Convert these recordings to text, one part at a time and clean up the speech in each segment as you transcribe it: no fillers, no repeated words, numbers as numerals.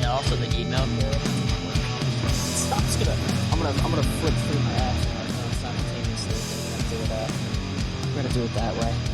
Yeah, also the email code. I'm gonna flip through my apps on my phone simultaneously. We're gonna do it that way.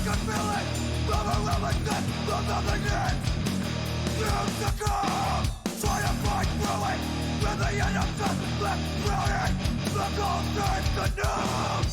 can feel it from around my neck, from nothingness. You succumb, try to fight through it. With the end of just left drowning, the cold turns to numb.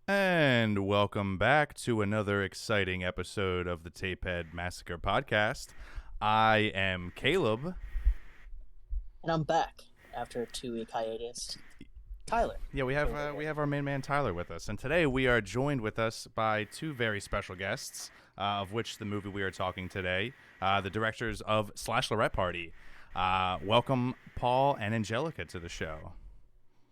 And welcome back to another exciting episode of the Tapehead Massacre podcast. I am Caleb. And I'm back after a 2-week hiatus. Tyler. Yeah, we have our main man Tyler with us, and today we are joined with us by two very special guests, of which the movie we are talking today, the directors of /Lorette Party. Welcome Paul and Angelica to the show.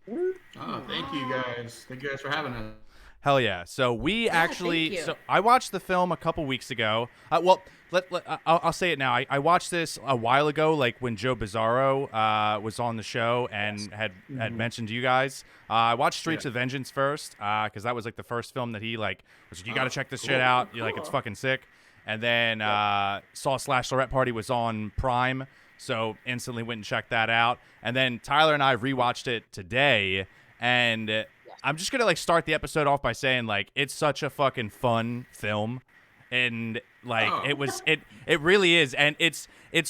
Oh, thank you guys. Thank you guys for having us. Hell yeah. So we actually, so I watched the film a couple weeks ago. I'll say it now. I watched this a while ago, like when Joe Bizarro was on the show and had mentioned you guys. I watched Streets of Vengeance first because that was like the first film that he like was like, you got to check this shit out. You're like, it's fucking sick. And then saw /Lorette Party was on Prime, so instantly went and checked that out. And then Tyler and I rewatched it today, and I'm just gonna like start the episode off by saying like it's such a fucking fun film, and like it really is, and it's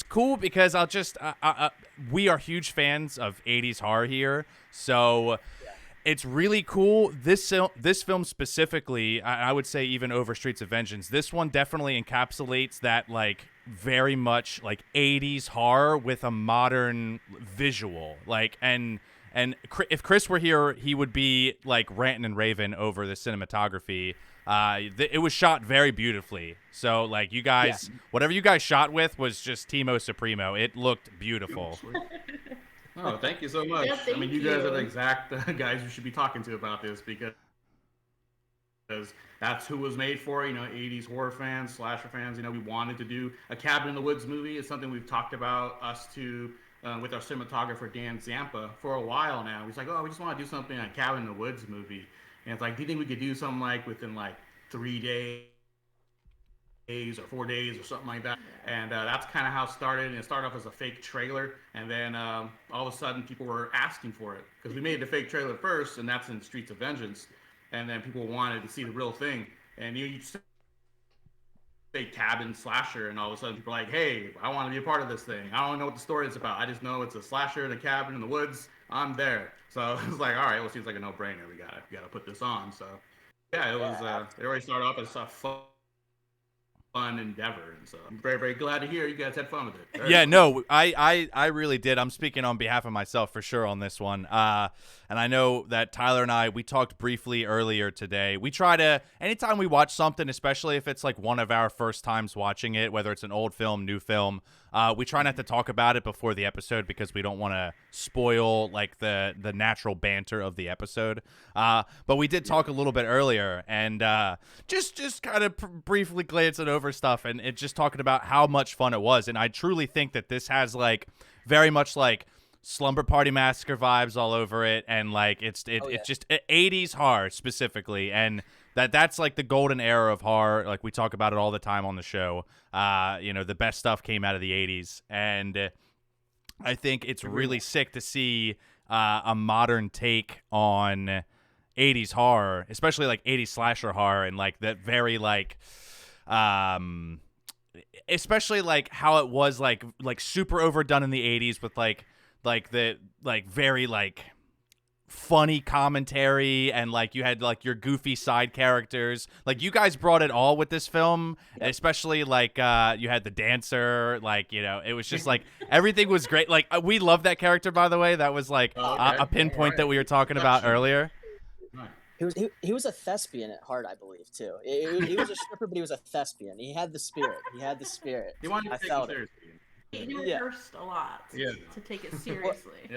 cool because I'll just we are huge fans of 80s horror here, so it's really cool. This film specifically, I would say even over Streets of Vengeance, this one definitely encapsulates that like very much like 80s horror with a modern visual, like and if Chris were here, he would be like ranting and raving over the cinematography. It was shot very beautifully. So like you guys, whatever you guys shot with was just Timo Supremo. It looked beautiful. Oh, thank you so much. Yeah, I mean, you guys are the exact guys you should be talking to about this because that's who was made for, 80s horror fans, slasher fans. We wanted to do a Cabin in the Woods movie. It's something we've talked about us two with our cinematographer, Dan Zampa, for a while now. He's like, we just want to do something like Cabin in the Woods movie. And it's like, do you think we could do something like within like 3 days or 4 days or something like that? And that's kind of how it started. And it started off as a fake trailer. And then all of a sudden people were asking for it because we made the fake trailer first, and that's in Streets of Vengeance. And then people wanted to see the real thing. And you say cabin slasher, and all of a sudden people are like, hey, I want to be a part of this thing. I don't know what the story is about. I just know it's a slasher in a cabin in the woods. I'm there. So it's like, all right, well, it seems like a no-brainer. We gotta put this on. So yeah, it was it already started off as a fun endeavor, and so I'm very, very glad to hear you guys had fun with it. Very fun. No, I really did. I'm speaking on behalf of myself for sure on this one. And I know that Tyler and I, we talked briefly earlier today. We try to, anytime we watch something, especially if it's like one of our first times watching it, whether it's an old film, new film, we try not to talk about it before the episode because we don't want to spoil like the natural banter of the episode. But we did talk a little bit earlier, and just kind of briefly glancing over stuff, and it just talking about how much fun it was. And I truly think that this has like very much like Slumber Party Massacre vibes all over it, and like it's just 80s horror specifically, and that's like the golden era of horror. Like we talk about it all the time on the show. The best stuff came out of the 80s, and I think it's really sick to see a modern take on 80s horror, especially like 80s slasher horror, and like that very like especially like how it was like super overdone in the 80s with like the like very like funny commentary, and like you had like your goofy side characters. Like you guys brought it all with this film, especially like you had the dancer. Like it was just like everything was great. Like we love that character, by the way. That was like a pinpoint that we were talking about earlier. He was a thespian at heart, I believe, too. He was a stripper, but he was a thespian. He had the spirit. He wanted to take it seriously. He rehearsed a lot to take it seriously.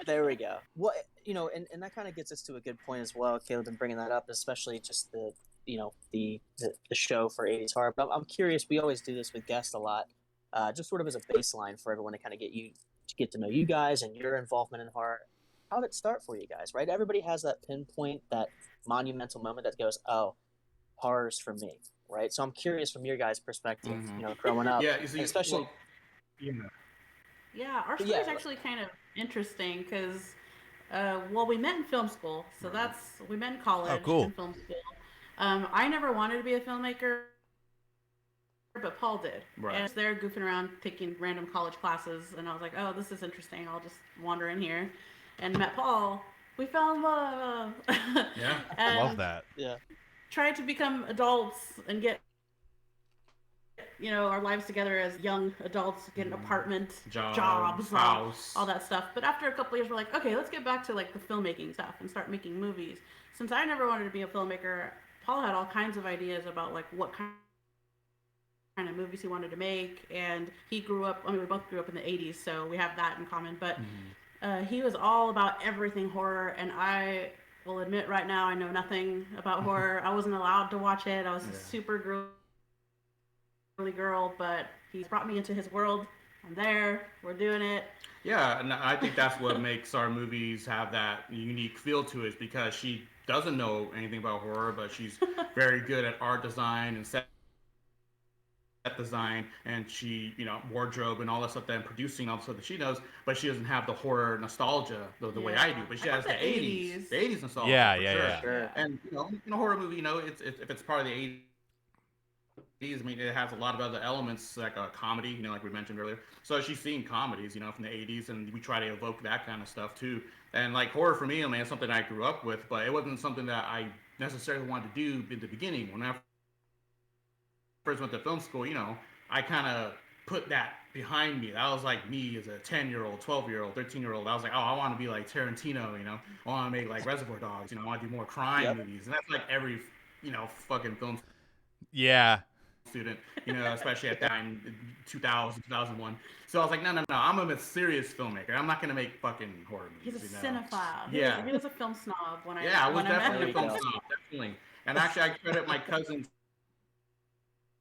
There we go. Well, and that kind of gets us to a good point as well, Caleb, in bringing that up, especially just the show for 80s horror. But I'm curious. We always do this with guests a lot, just sort of as a baseline for everyone to kind of get to know you guys and your involvement in horror. How did it start for you guys, right? Everybody has that pinpoint, that monumental moment that goes, oh, horror's for me, right? So I'm curious from your guys' perspective, growing up, especially. Yeah, our story is actually kind of interesting because, we met in film school, so we met in college. Oh, cool. In film school. I never wanted to be a filmmaker, but Paul did. Right. And I was there goofing around, taking random college classes, and I was like, oh, this is interesting. I'll just wander in here. And met Paul. We fell in love. Yeah, I love that. Yeah. Tried to become adults and get our lives together as young adults, get an apartment, jobs, house, all that stuff. But after a couple of years, we're like, okay, let's get back to like the filmmaking stuff and start making movies. Since I never wanted to be a filmmaker, Paul had all kinds of ideas about like what kind of movies he wanted to make, and he grew up. I mean, we both grew up in the '80s, so we have that in common. But he was all about everything horror, and I will admit right now I know nothing about horror. I wasn't allowed to watch it. I was a super girly girl, but he's brought me into his world. I'm there. We're doing it. Yeah, and I think that's what makes our movies have that unique feel to it, because she doesn't know anything about horror, but she's very good at art design and set design, and she, wardrobe and all that stuff, and producing all the stuff that she knows, but she doesn't have the horror nostalgia the way I do. But she has the 80s. The 80s nostalgia. Yeah. Sure. And in a horror movie, if it's part of the 80s, I mean, it has a lot of other elements like a comedy, like we mentioned earlier. So she's seen comedies, from the 80s, and we try to evoke that kind of stuff too. And like horror for me, I mean, it's something I grew up with, but it wasn't something that I necessarily wanted to do in the beginning. When I first went to film school, I kind of put that behind me. That was like me as a 10-year-old, 12-year-old, 13-year-old. I was like, oh, I want to be like Tarantino, I want to make like Reservoir Dogs, I want to do more crime movies. And that's like every, fucking film student, especially at that time, 2000, 2001. So I was like, no, I'm a serious filmmaker. I'm not going to make fucking horror movies. He's a cinephile. Yeah. He was a film snob when I I was definitely a film snob, definitely. And actually, I credit my cousin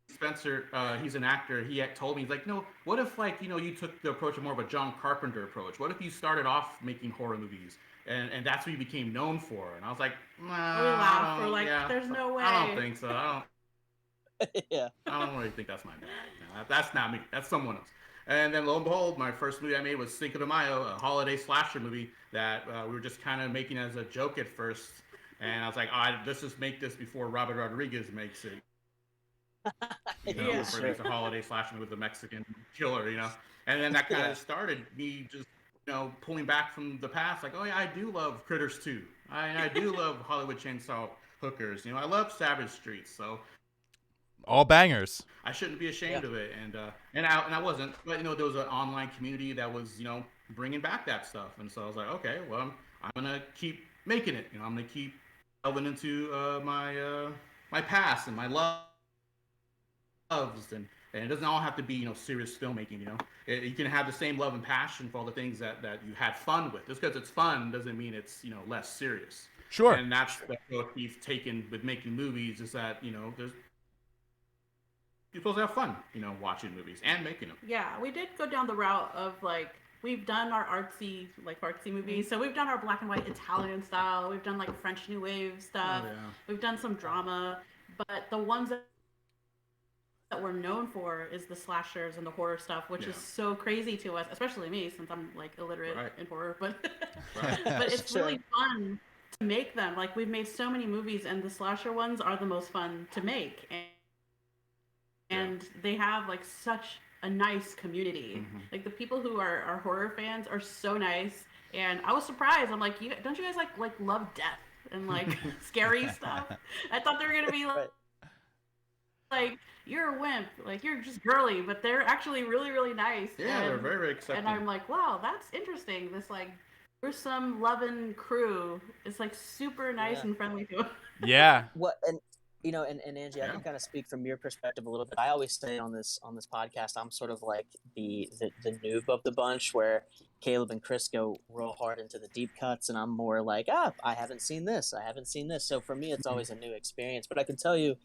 Spencer, he's an actor. He had told me, he's like, no, what if like, you took the approach of more of a John Carpenter approach? What if you started off making horror movies and that's what you became known for? And I was like, nah, we laughed. We're like, there's no way. I don't think so. I don't really think that's my bag. No, that's not me. That's someone else. And then lo and behold, my first movie I made was Cinco de Mayo, a holiday slasher movie that we were just kind of making as a joke at first. And I was like, let's just make this before Robert Rodriguez makes it. For a holiday slasher with a Mexican killer, And then that kind of started me just, pulling back from the past. Like, oh yeah, I do love Critters 2. I do love Hollywood Chainsaw Hookers. I love Savage Streets. So all bangers. I shouldn't be ashamed of it, and I wasn't. But there was an online community that was bringing back that stuff, and so I was like, okay, well, I'm gonna keep making it. I'm gonna keep delving into my past and my loves, and it doesn't all have to be serious filmmaking. You can have the same love and passion for all the things that you had fun with. Just because it's fun doesn't mean it's less serious. Sure. And that's the approach we've taken with making movies, is that there's you're supposed to have fun, watching movies and making them. Yeah, we did go down the route of like, we've done our artsy movies. So we've done our black and white Italian style. We've done like French New Wave stuff. Oh, yeah. We've done some drama, but the ones that we're known for is the slashers and the horror stuff, which is so crazy to us, especially me, since I'm like illiterate in horror. But but it's really fun to make them. Like, we've made so many movies, and the slasher ones are the most fun to make. And they have like such a nice community. Like, the people who are horror fans are so nice. And I was surprised. I'm like, don't you guys like love death and like scary stuff? I thought they were gonna be like you're a wimp, like you're just girly, but they're actually really really nice. Yeah, they're very very accepting. And I'm like, wow, that's interesting. This like some loving crew. It's like super nice and friendly to them. Yeah. What and and Angie, I can kind of speak from your perspective a little bit. I always say on this podcast, I'm sort of like the noob of the bunch, where Caleb and Chris go real hard into the deep cuts, and I'm more like, I haven't seen this. So for me, it's always a new experience. But I can tell you,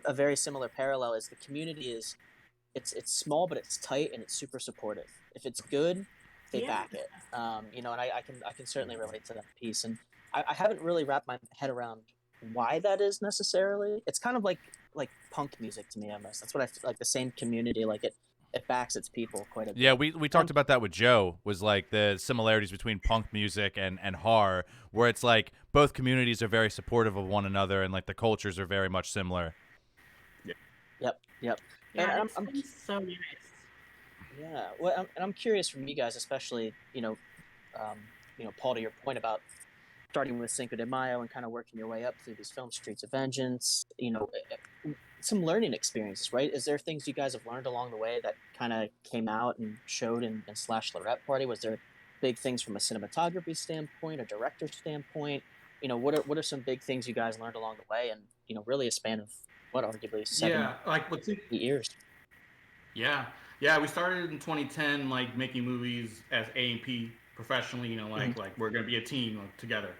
a very similar parallel is the community is, it's small, but it's tight and it's super supportive. If it's good, they back it. And I can certainly relate to that piece. And I haven't really wrapped my head around why that is necessarily. It's kind of like punk music to me almost. That's what I feel like, the same community, like it backs its people quite a bit. Yeah, we talked about that with Joe, was like the similarities between punk music and horror, where it's like both communities are very supportive of one another and like the cultures are very much similar. Yep. Yeah, And I'm so nice. Yeah, well, I'm curious from you guys, especially Paul, to your point about starting with Cinco de Mayo and kind of working your way up through these film Streets of Vengeance, some learning experiences, right? Is there things you guys have learned along the way that kind of came out and showed in /Lorette Party? Was there big things from a cinematography standpoint, a director standpoint? What are some big things you guys learned along the way, and really a span of what, arguably 8 years? Yeah, we started in 2010, like making movies as A&P professionally. Like we're gonna be a team together.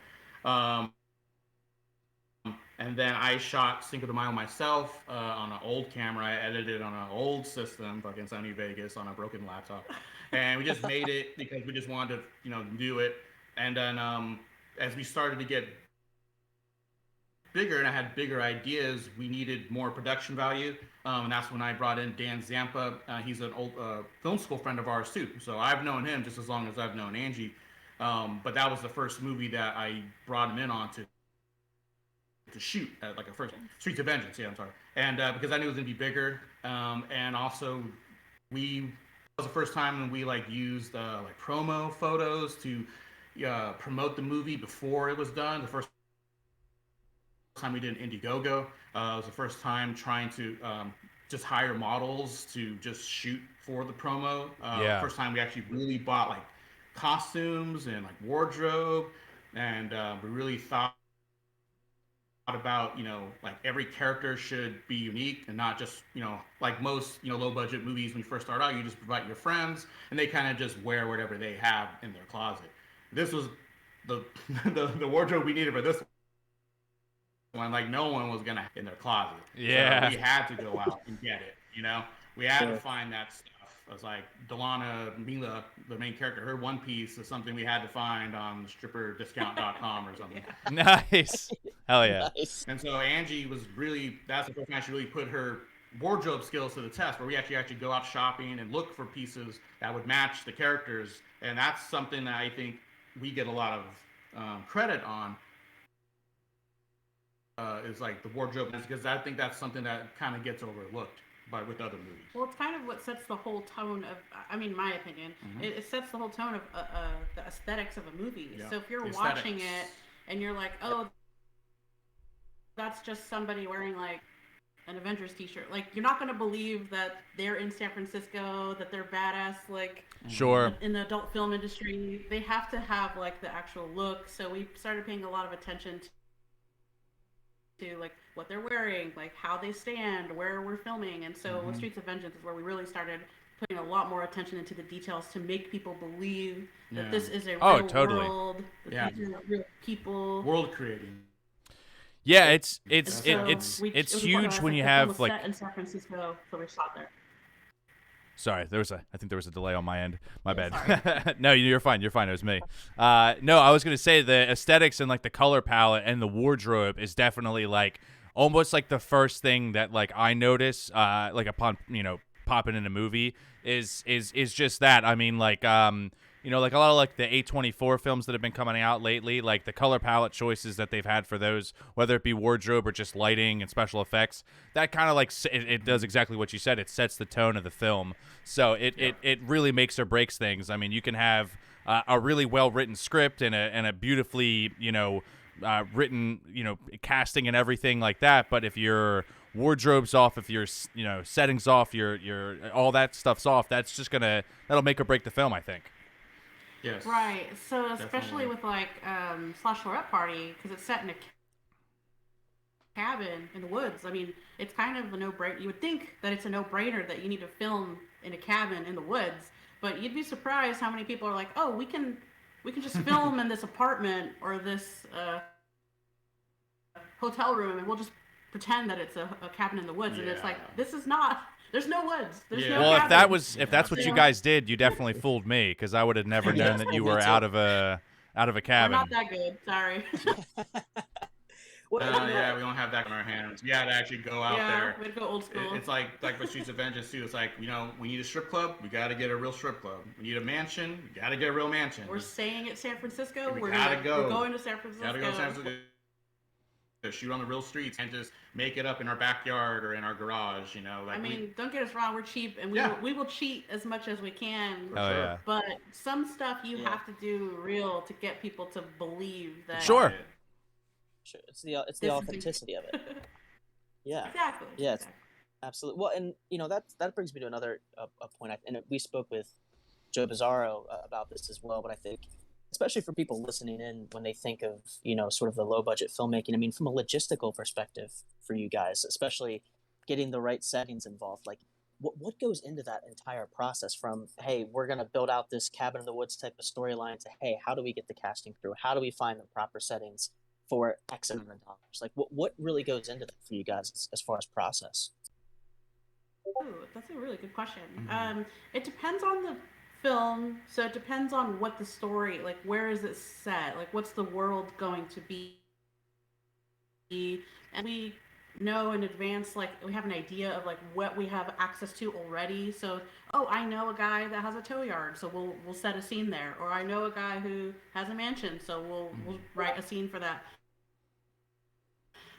And then I shot Cinco de Mayo myself on an old camera. I edited on an old system, fucking Sony Vegas, on a broken laptop, and we just made it because we just wanted to, do it. And then as we started to get bigger and I had bigger ideas, we needed more production value, and that's when I brought in Dan Zampa. He's an old film school friend of ours too, so I've known him just as long as I've known Angie. But that was the first movie that I brought him in on to shoot, like a first Streets of Vengeance. Yeah, I'm sorry. And because I knew it was gonna be bigger, and also it was the first time when we used like promo photos to promote the movie before it was done. The first time we did Indiegogo, it was the first time trying to just hire models to just shoot for the promo. First time we actually really bought like costumes and like wardrobe, and we really thought about like every character should be unique and not just like most low budget movies. When you first start out, you just invite your friends and they kind of just wear whatever they have in their closet. This was the the wardrobe we needed for this one. Like no one was gonna in their closet. Yeah, so we had to go out and get it. We had to find that stuff. It was like Delana Mila, the main character, her one piece is something we had to find on stripperdiscount.com or something. Nice. Hell yeah. Nice. And so Angie that's the first time she really put her wardrobe skills to the test, where we actually go out shopping and look for pieces that would match the characters. And that's something that I think we get a lot of credit on, is like the wardrobe, because I think that's something that kind of gets overlooked with other movies. Well, it's kind of what sets the whole tone of, my opinion, it sets the whole tone of the aesthetics of a movie. Yeah. So if you're watching it and you're like, oh, that's just somebody wearing like an Avengers t-shirt, like you're not going to believe that they're in San Francisco, that they're badass, like sure, in the adult film industry. They have to have like the actual look. So we started paying a lot of attention to like what they're wearing, like how they stand, where we're filming. And so with Streets of Vengeance is where we really started putting a lot more attention into the details to make people believe that this is a real world, that these are real people. World creating. Yeah, it's huge when you have like set in San Francisco, so we shot there. Sorry, I think there was a delay on my end. My bad. No, you're fine. It was me. No, I was gonna say the aesthetics and like the color palette and the wardrobe is definitely like almost like the first thing that like I notice like upon popping in a movie is just that. I mean, like like a lot of like the A24 films that have been coming out lately, like the color palette choices that they've had for those, whether it be wardrobe or just lighting and special effects, that kind of like it does exactly what you said. It sets the tone of the film, so it really makes or breaks things. I mean, you can have a really well written script and a beautifully written casting and everything like that. But if your wardrobe's off, if your settings off, your all that stuff's off, that'll make or break the film, I think. Yes. Right. So especially Definitely. with like /Lorette Party, because it's set in a cabin in the woods. I mean, it's kind of a no-brainer. You would think that it's a no-brainer that you need to film in a cabin in the woods, but you'd be surprised how many people are like, "Oh, we can just film in this apartment or this hotel room, and we'll just pretend that it's a cabin in the woods." And it's like, this is not. There's no woods. There's no Well, cabin. if that's what you guys did, you definitely fooled me, because I would have never known that you were out of a cabin. We're not that good. Sorry. Well, Yeah, we don't have that in our hands. We had to actually go out there. We'd go old school. It's like with Streets of Vengeance too. It's like, we need a strip club. We got to get a real strip club. We need a mansion. We got to get a real mansion. We're staying at San Francisco. We We're gotta go. We're going to San Francisco. Gotta go to San Francisco. Shoot on the real streets and just make it up in our backyard or in our garage. I mean, don't get us wrong. We're cheap, and we will cheat as much as we can. Oh, yeah. But some stuff you have to do real to get people to believe that. Sure. It's the authenticity of it. Yeah. Exactly. Yeah. Exactly. Absolutely. Well, and that brings me to another point. And we spoke with Joe Bizarro about this as well. But I think, especially for people listening in, when they think of sort of the low budget filmmaking, I mean, from a logistical perspective for you guys, especially getting the right settings involved, like what goes into that entire process from, hey, we're gonna build out this cabin in the woods type of storyline, to, hey, how do we get the casting crew? How do we find the proper settings for X amount of dollars? Like what really goes into that for you guys as far as process? Ooh, that's a really good question. It depends on the film, so it depends on what the story, like where is it set, like what's the world going to be, and we know in advance, like we have an idea of like what we have access to already. So, I know a guy that has a tow yard, so we'll set a scene there, or I know a guy who has a mansion, so we'll write a scene for that.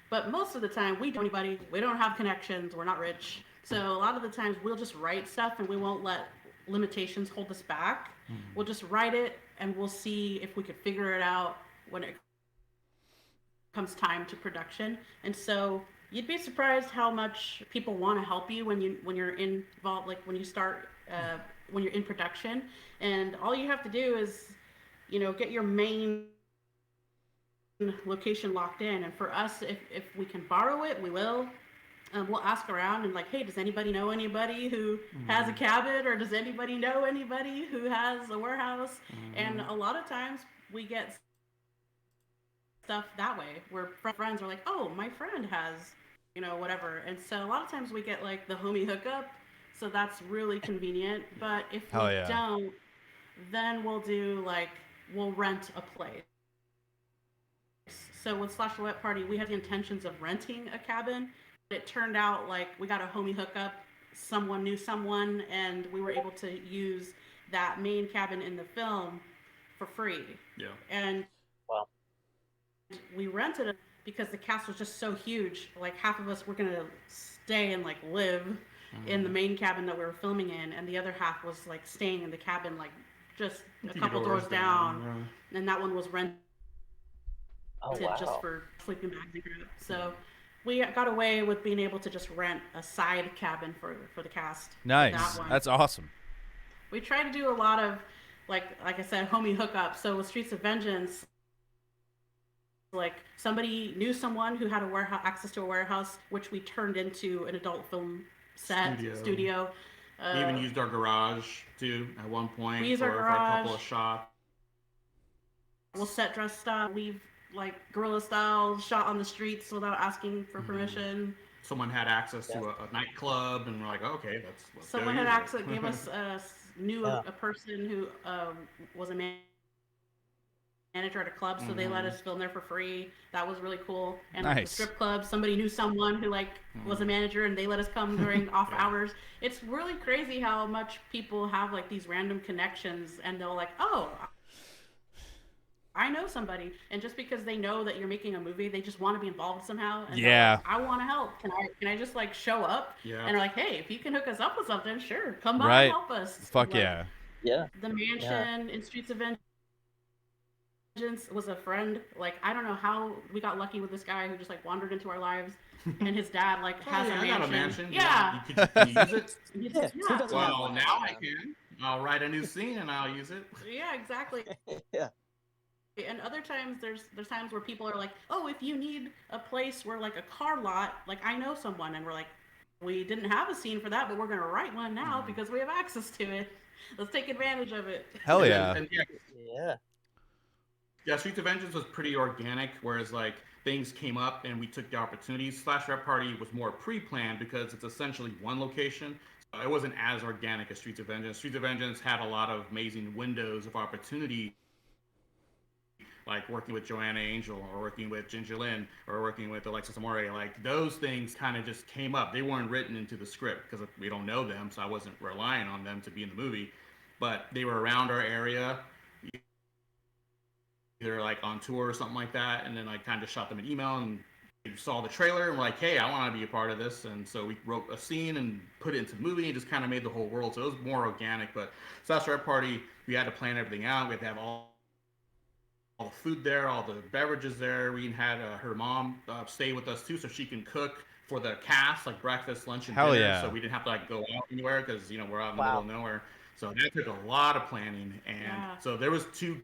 But most of the time, we don't have connections, we're not rich, so a lot of the times we'll just write stuff and we won't let limitations hold us back. We'll just write it and we'll see if we could figure it out when it comes time to production. And so you'd be surprised how much people want to help you when you're involved, like when you start when you're in production, and all you have to do is get your main location locked in. And for us, if we can borrow it, we will. We'll ask around and like, hey, does anybody know anybody who has a cabin, or does anybody know anybody who has a warehouse? And a lot of times we get stuff that way, where friends are like, oh, my friend has, whatever. And so a lot of times we get like the homie hookup, so that's really convenient. But if we don't, then we'll rent a place. So with /Lorette Party, we had the intentions of renting a cabin. It turned out like we got a homie hookup, someone knew someone, and we were able to use that main cabin in the film for free. Yeah. And we rented it because the cast was just so huge. Like half of us were gonna stay and like live in the main cabin that we were filming in, and the other half was like staying in the cabin like just a couple doors down. And that one was rented just for sleeping bags and crap. So we got away with being able to just rent a side cabin for the cast. Nice. That's awesome. We try to do a lot of like I said, homie hookups. So with Streets of Vengeance, like somebody knew someone who had access to a warehouse, which we turned into an adult film set studio. We even used our garage too at one point. We used for our garage. a couple of shots. We'll set dress stuff. We've like guerrilla style shot on the streets without asking for permission. Someone had access to a nightclub, and we're like, okay, let's someone go had use access, gave us a person who was a manager at a club, so they let us film there for free. That was really cool. And like the strip club, somebody knew someone who was a manager, and they let us come during off hours. It's really crazy how much people have like these random connections, and they'll like, oh, I know somebody, and just because they know that you're making a movie, they just want to be involved somehow. And like, I want to help. Can I just like show up? Yeah. And they're like, hey, if you can hook us up with something, sure, come by and help us. Fuck like, yeah. Yeah. The mansion in Streets of Vengeance was a friend. Like, I don't know how we got lucky with this guy who just like wandered into our lives, and his dad like has yeah, a I mansion. got a mansion. Yeah. Can you use it? Yeah. Who doesn't have Well, one now lying I can. I'll write a new scene and I'll use it. Yeah, exactly. Yeah. And other times there's times where people are like, oh, if you need a place where like a car lot, like I know someone, and we're like, we didn't have a scene for that, but we're gonna write one now because we have access to it. Let's take advantage of it. Hell yeah. And Yeah. yeah, Streets of Vengeance was pretty organic, whereas like things came up and we took the opportunities. Rap Party was more pre-planned because it's essentially one location. So it wasn't as organic as Streets of Vengeance. Streets of Vengeance had a lot of amazing windows of opportunity, like working with Joanna Angel or working with Ginger Lynn or working with Alexis Amore. Like those things kind of just came up. They weren't written into the script because we don't know them, so I wasn't relying on them to be in the movie. But they were around our area, either like on tour or something like that, and then I kind of shot them an email and saw the trailer and we're like, hey, I want to be a part of this. And so we wrote a scene and put it into the movie and just kind of made the whole world. So it was more organic. But SLASHLORETTE Party, we had to plan everything out. We had to have all the food there, all the beverages there. We had her mom stay with us too, so she can cook for the cast, like breakfast, lunch, and dinner. Yeah. So we didn't have to like go out anywhere because we're out in the middle of nowhere. So that took a lot of planning, and so there was two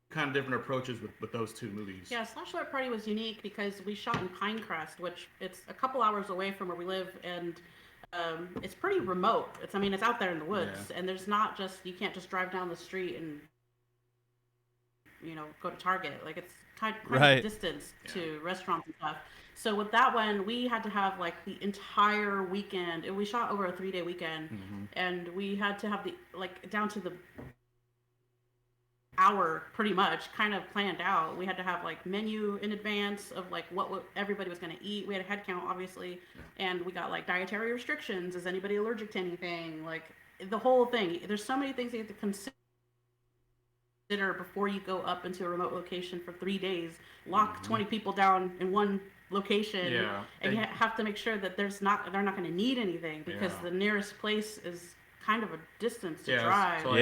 kind of different approaches with those two movies. Yeah, SLASHLORETTE Party was unique because we shot in Pinecrest, which it's a couple hours away from where we live, and it's pretty remote. It's out there in the woods, and there's not just, you can't just drive down the street and go to Target. Like it's kind of distance to restaurants and stuff. So with that one, we had to have like the entire weekend. We shot over a 3-day weekend, and we had to have the like down to the hour pretty much kind of planned out. We had to have like menu in advance of like what everybody was going to eat. We had a head count obviously, and we got like dietary restrictions. Is anybody allergic to anything? Like the whole thing. There's so many things you have to consider before you go up into a remote location for 3 days, lock 20 people down in one location, and you have to make sure that they're not going to need anything because the nearest place is kind of a distance to drive. So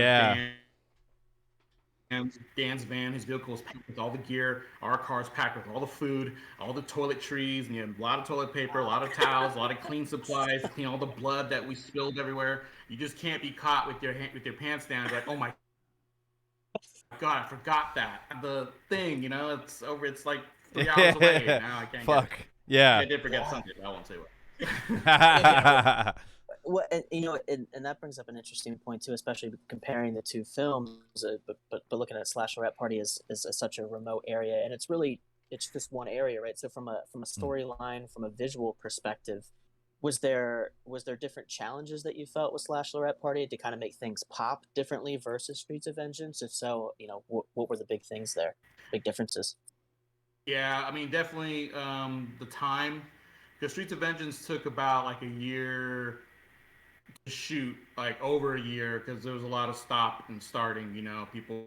Dan's van, his vehicle is packed with all the gear. Our car's packed with all the food, all the toiletries, and a lot of toilet paper, a lot of towels, a lot of clean supplies to clean all the blood that we spilled everywhere. You just can't be caught with your pants down. You're like, oh my God, I forgot that. The thing, it's over. It's like 3 hours away. Now I can't. Fuck. Get it. Yeah. I did forget something. I won't say what. Well, and that brings up an interesting point too, especially comparing the two films. But looking at SLASHLORETTE Party is such a remote area, and it's just one area, right? So from a storyline, from a visual perspective, was there different challenges that you felt with SLASHLORETTE Party to kind of make things pop differently versus Streets of Vengeance? If so, what were the big things there, big differences? Yeah, definitely the time, because Streets of Vengeance took about like a year to shoot, like over a year, because there was a lot of stop and starting. People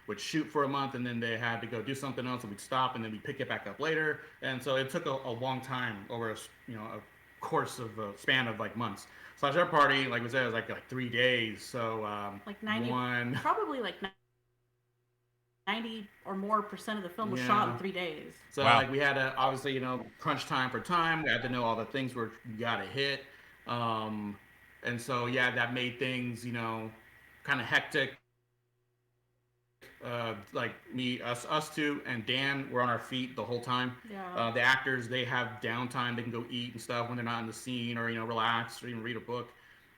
would shoot for a month and then they had to go do something else, and we'd stop and then we'd pick it back up later. And so it took a long time over a course of a span of like months. SLASHLORETTE Party, like we said, was like 3 days. So like 90, probably like 90 or more % of the film was shot in 3 days. So like we had to obviously crunch time for time. We had to know all the things we gotta hit, and so that made things kind of hectic. Like us two and Dan were on our feet the whole time. The actors, they have downtime, they can go eat and stuff when they're not in the scene, or relax or even read a book.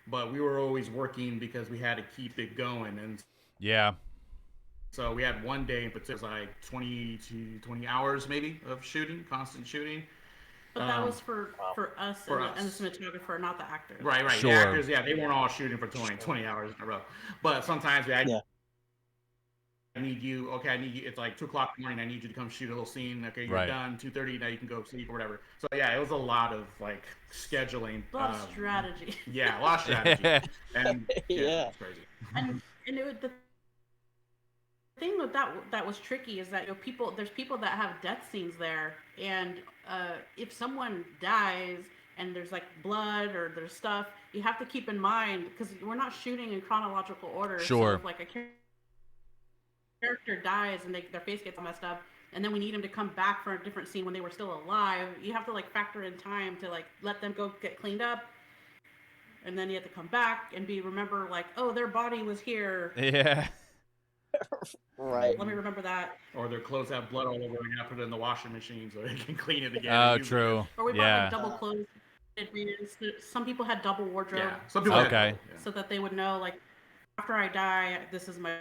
But we were always working because we had to keep it going. And so we had one day in particular, like 20 hours maybe of shooting, constant shooting. But that was for us and the cinematographer, not the actors. Right. Sure. The actors, they weren't all shooting for 20 hours in a row. But sometimes I need you. It's like 2:00 in the morning. I need you to come shoot a little scene. Okay, you're done. 2:30. Now you can go sleep or whatever. So it was a lot of like scheduling. A lot of strategy. Yeah, a lot of strategy. And it's crazy. And the thing with that was tricky is that there's people that have death scenes there, and if someone dies, and there's like blood or there's stuff, you have to keep in mind, because we're not shooting in chronological order. Sure. So if like a character dies and their face gets all messed up, and then we need them to come back for a different scene when they were still alive, you have to like factor in time to like let them go get cleaned up, and then you have to come back and remember like, oh, their body was here. Yeah. Right. Let me remember that. Or their clothes have blood all over. You got to put it in the washing machine so they can clean it again. Oh, and use it true. again. Or we bought Yeah. like double clothes. Some people had double wardrobe. Yeah. Some people Okay. had, So that they would know, like, after I die, this is my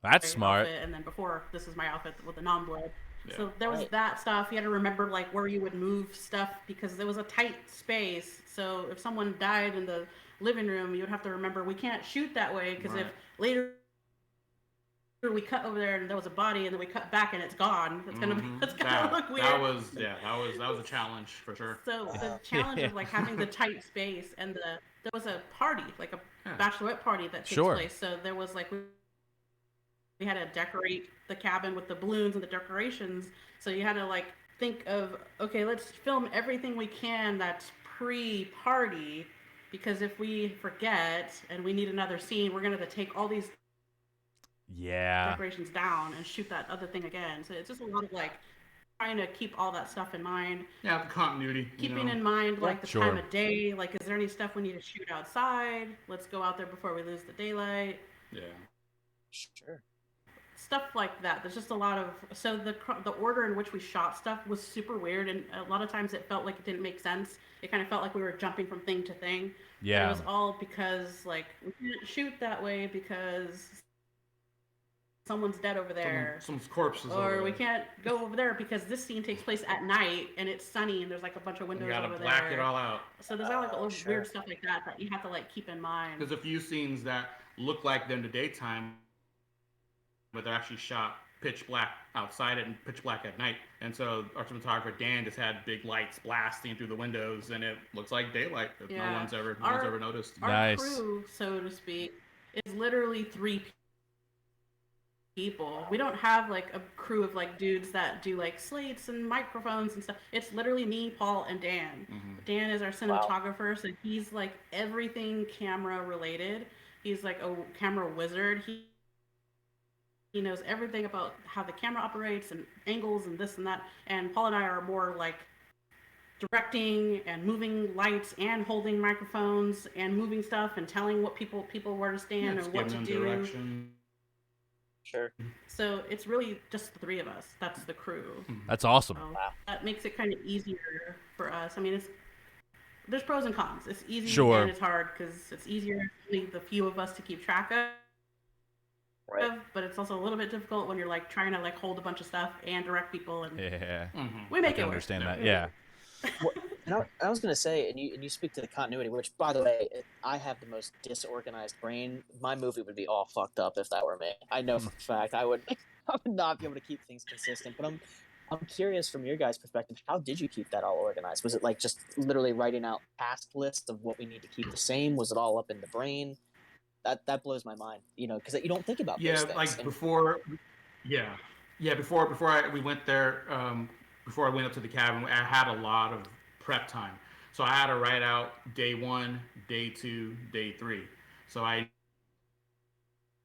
That's smart. outfit, and then before, this is my outfit with the non-blood. Yeah. So there was that stuff. You had to remember like where you would move stuff, because there was a tight space. So if someone died in the living room, you would have to remember we can't shoot that way, because if later we cut over there and there was a body and then we cut back and it's gone, it's gonna look weird. That was a challenge for sure. So the challenge of like having the tight space, and there was a party, like a bachelorette party that takes place. So there was like, we had to decorate the cabin with the balloons and the decorations. So you had to like think of, okay, let's film everything we can that's pre-party, because if we forget and we need another scene, we're gonna have to take all these decorations down and shoot that other thing again. So it's just a lot of like trying to keep all that stuff in mind. Yeah, the continuity. Keeping in mind like the time of day. Like, is there any stuff we need to shoot outside? Let's go out there before we lose the daylight. Yeah. Sure. Stuff like that. There's just a lot of, so the order in which we shot stuff was super weird, and a lot of times it felt like it didn't make sense. It kind of felt like we were jumping from thing to thing. Yeah. But it was all because like we can't shoot that way because someone's dead over there. Someone's corpse is or over there. we can't go over there because this scene takes place at night and it's sunny and there's like a bunch of windows over there. You gotta black it all out. So there's all like a little weird stuff like that you have to like keep in mind. There's a few scenes that look like they're in the daytime, but they're actually shot pitch black outside and pitch black at night. And so our cinematographer Dan just had big lights blasting through the windows, and it looks like daylight. No one's ever noticed. Our crew, so to speak, is literally 3 people. We don't have like a crew of like dudes that do like slates and microphones and stuff. It's literally me, Paul, and Dan. Dan is our cinematographer, so he's like everything camera related. He's like a camera wizard. He knows everything about how the camera operates and angles and this and that. And Paul and I are more like directing and moving lights and holding microphones and moving stuff and telling what people where to stand and what to do. Direction. Sure. So it's really just the 3 of us. That's the crew. That's awesome. So that makes it kind of easier for us. I mean, there's pros and cons. It's easy and it's hard because it's easier for the few of us to keep track of. Right. But it's also a little bit difficult when you're like trying to like hold a bunch of stuff and direct people, and we make it work. Understand that, yeah. Well, and I was going to say, and you speak to the continuity, which, by the way, I have the most disorganized brain. My movie would be all fucked up if that were me. I know for a fact I would not be able to keep things consistent. But I'm curious from your guys' perspective, how did you keep that all organized? Was it like just literally writing out task lists of what we need to keep the same? Was it all up in the brain? That blows my mind, because you don't think about those things. Like before, before we went there, before I went up to the cabin, I had a lot of prep time. So I had to write out day 1, day 2, day 3. So I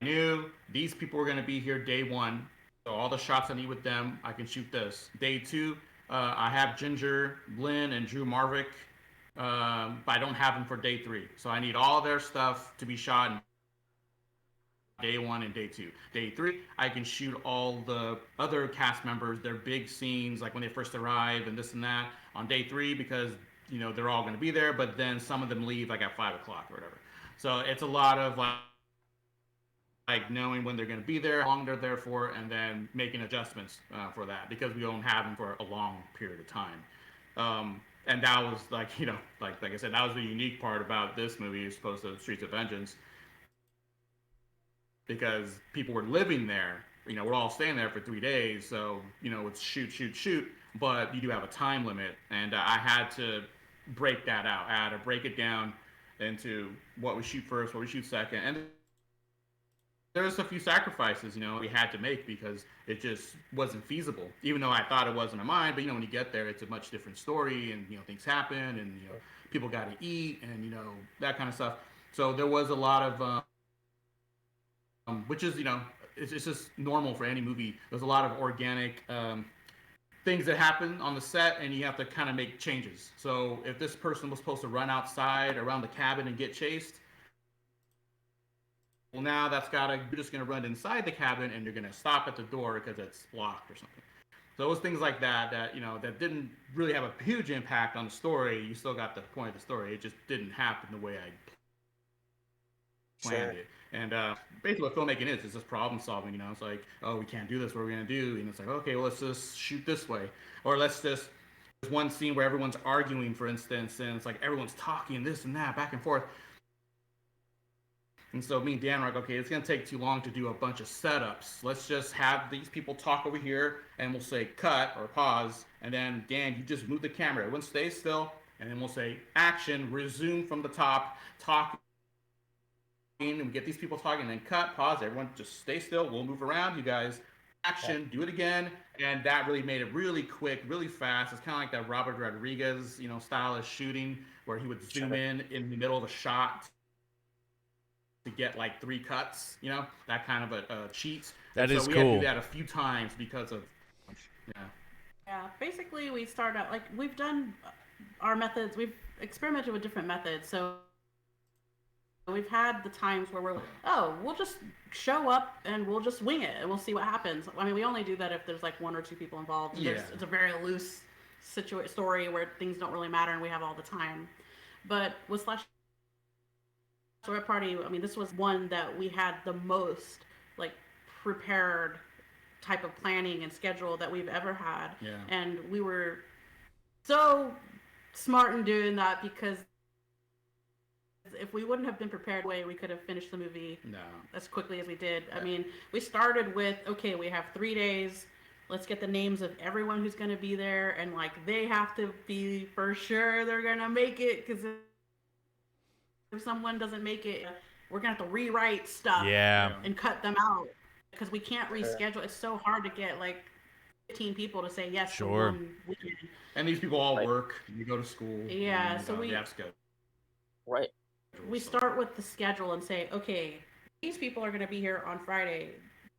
knew these people were going to be here day 1. So all the shots I need with them, I can shoot this. Day 2, I have Ginger, Lynn, and Drew Marvick, but I don't have them for day 3. So I need all their stuff to be shot in day 1 and day 2. Day 3, I can shoot all the other cast members, their big scenes, like when they first arrive and this and that, on day 3 because, they're all going to be there, but then some of them leave like at 5 o'clock or whatever. So it's a lot of like knowing when they're going to be there, how long they're there for, and then making adjustments for that because we don't have them for a long period of time. And that was like, like I said, that was the unique part about this movie as opposed to Streets of Vengeance. Because people were living there, we're all staying there for 3 days, so it's shoot, but you do have a time limit, and I had to break that out. I had to break it down into what we shoot first, what we shoot second, and there's a few sacrifices, we had to make because it just wasn't feasible. Even though I thought it was in my mind, but when you get there, it's a much different story, and things happen, and people got to eat, and that kind of stuff. So there was a lot of, which is it's just normal for any movie. There's a lot of organic things that happen on the set, and you have to kind of make changes. So if this person was supposed to run outside around the cabin and get chased, well, now you're just gonna run inside the cabin, and you're gonna stop at the door because it's locked or something. So it was things like that that didn't really have a huge impact on the story. You still got the point of the story. It just didn't happen the way I planned it. And basically what filmmaking is just problem solving. It's like, oh, we can't do this, what are we gonna do? And it's like, okay, well, let's just shoot this way, or there's one scene where everyone's arguing, for instance, and it's like everyone's talking this and that back and forth. And so me and Dan were like, okay, it's going to take too long to do a bunch of setups. Let's just have these people talk over here, and we'll say cut or pause. And then, Dan, you just move the camera. Everyone stay still. And then we'll say action, resume from the top, talking. And we get these people talking, and then cut, pause. Everyone just stay still. We'll move around, you guys. Action, do it again. And that really made it really quick, really fast. It's kind of like that Robert Rodriguez, style of shooting, where he would zoom in the middle of a shot to get like 3 cuts, that kind of a cheat. That is cool. So we had to do that a few times because of, Yeah, basically we start out, like, we've done our methods, we've experimented with different methods. So we've had the times where we're like, oh, we'll just show up and we'll just wing it and we'll see what happens. I mean, we only do that if there's like 1 or 2 people involved. Yeah. It's a very loose story where things don't really matter and we have all the time. But with SLASHLORETTE PARTY, I mean, this was one that we had the most like prepared type of planning and schedule that we've ever had. Yeah. And we were so smart in doing that, because if we wouldn't have been prepared, we could have finished the movie as quickly as we did. I mean, we started with, okay, we have 3 days. Let's get the names of everyone who's going to be there, and like they have to be for sure they're going to make it, because if someone doesn't make it, we're going to have to rewrite stuff and cut them out, because we can't reschedule. It's so hard to get like 15 people to say yes to one weekend. And these people all work. You go to school. Yeah, so we have schedule. Right. We start with the schedule and say, okay, these people are going to be here on Friday.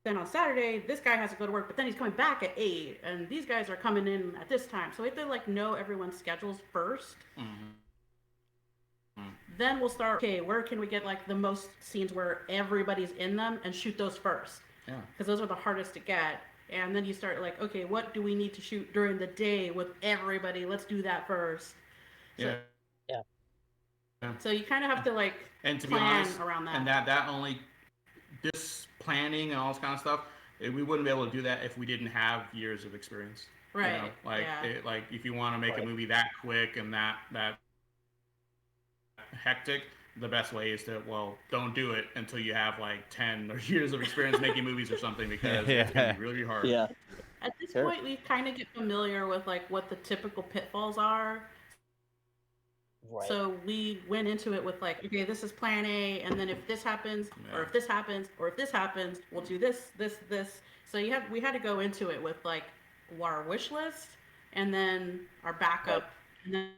Then on Saturday, this guy has to go to work, but then he's coming back at 8, and these guys are coming in at this time. So we have to like know everyone's schedules first. Mm-hmm. Then we'll start, okay, where can we get like the most scenes where everybody's in them, and shoot those first. Yeah. Because those are the hardest to get. And then you start like, okay, what do we need to shoot during the day with everybody? Let's do that first. Yeah. So you kind of have to like and to plan be honest, around that. And that only, this planning and all this kind of stuff, we wouldn't be able to do that if we didn't have years of experience. Right. Like if you want to make a movie that quick and that hectic, the best way is to, don't do it until you have like 10 years of experience making movies or something, because it's going to be really hard. Yeah. At this point, we kind of get familiar with like what the typical pitfalls are. Right. So we went into it with like, okay, this is plan A, and then if this happens, or if this happens, or if this happens, we'll do this. So we had to go into it with like our wish list, and then our backup, and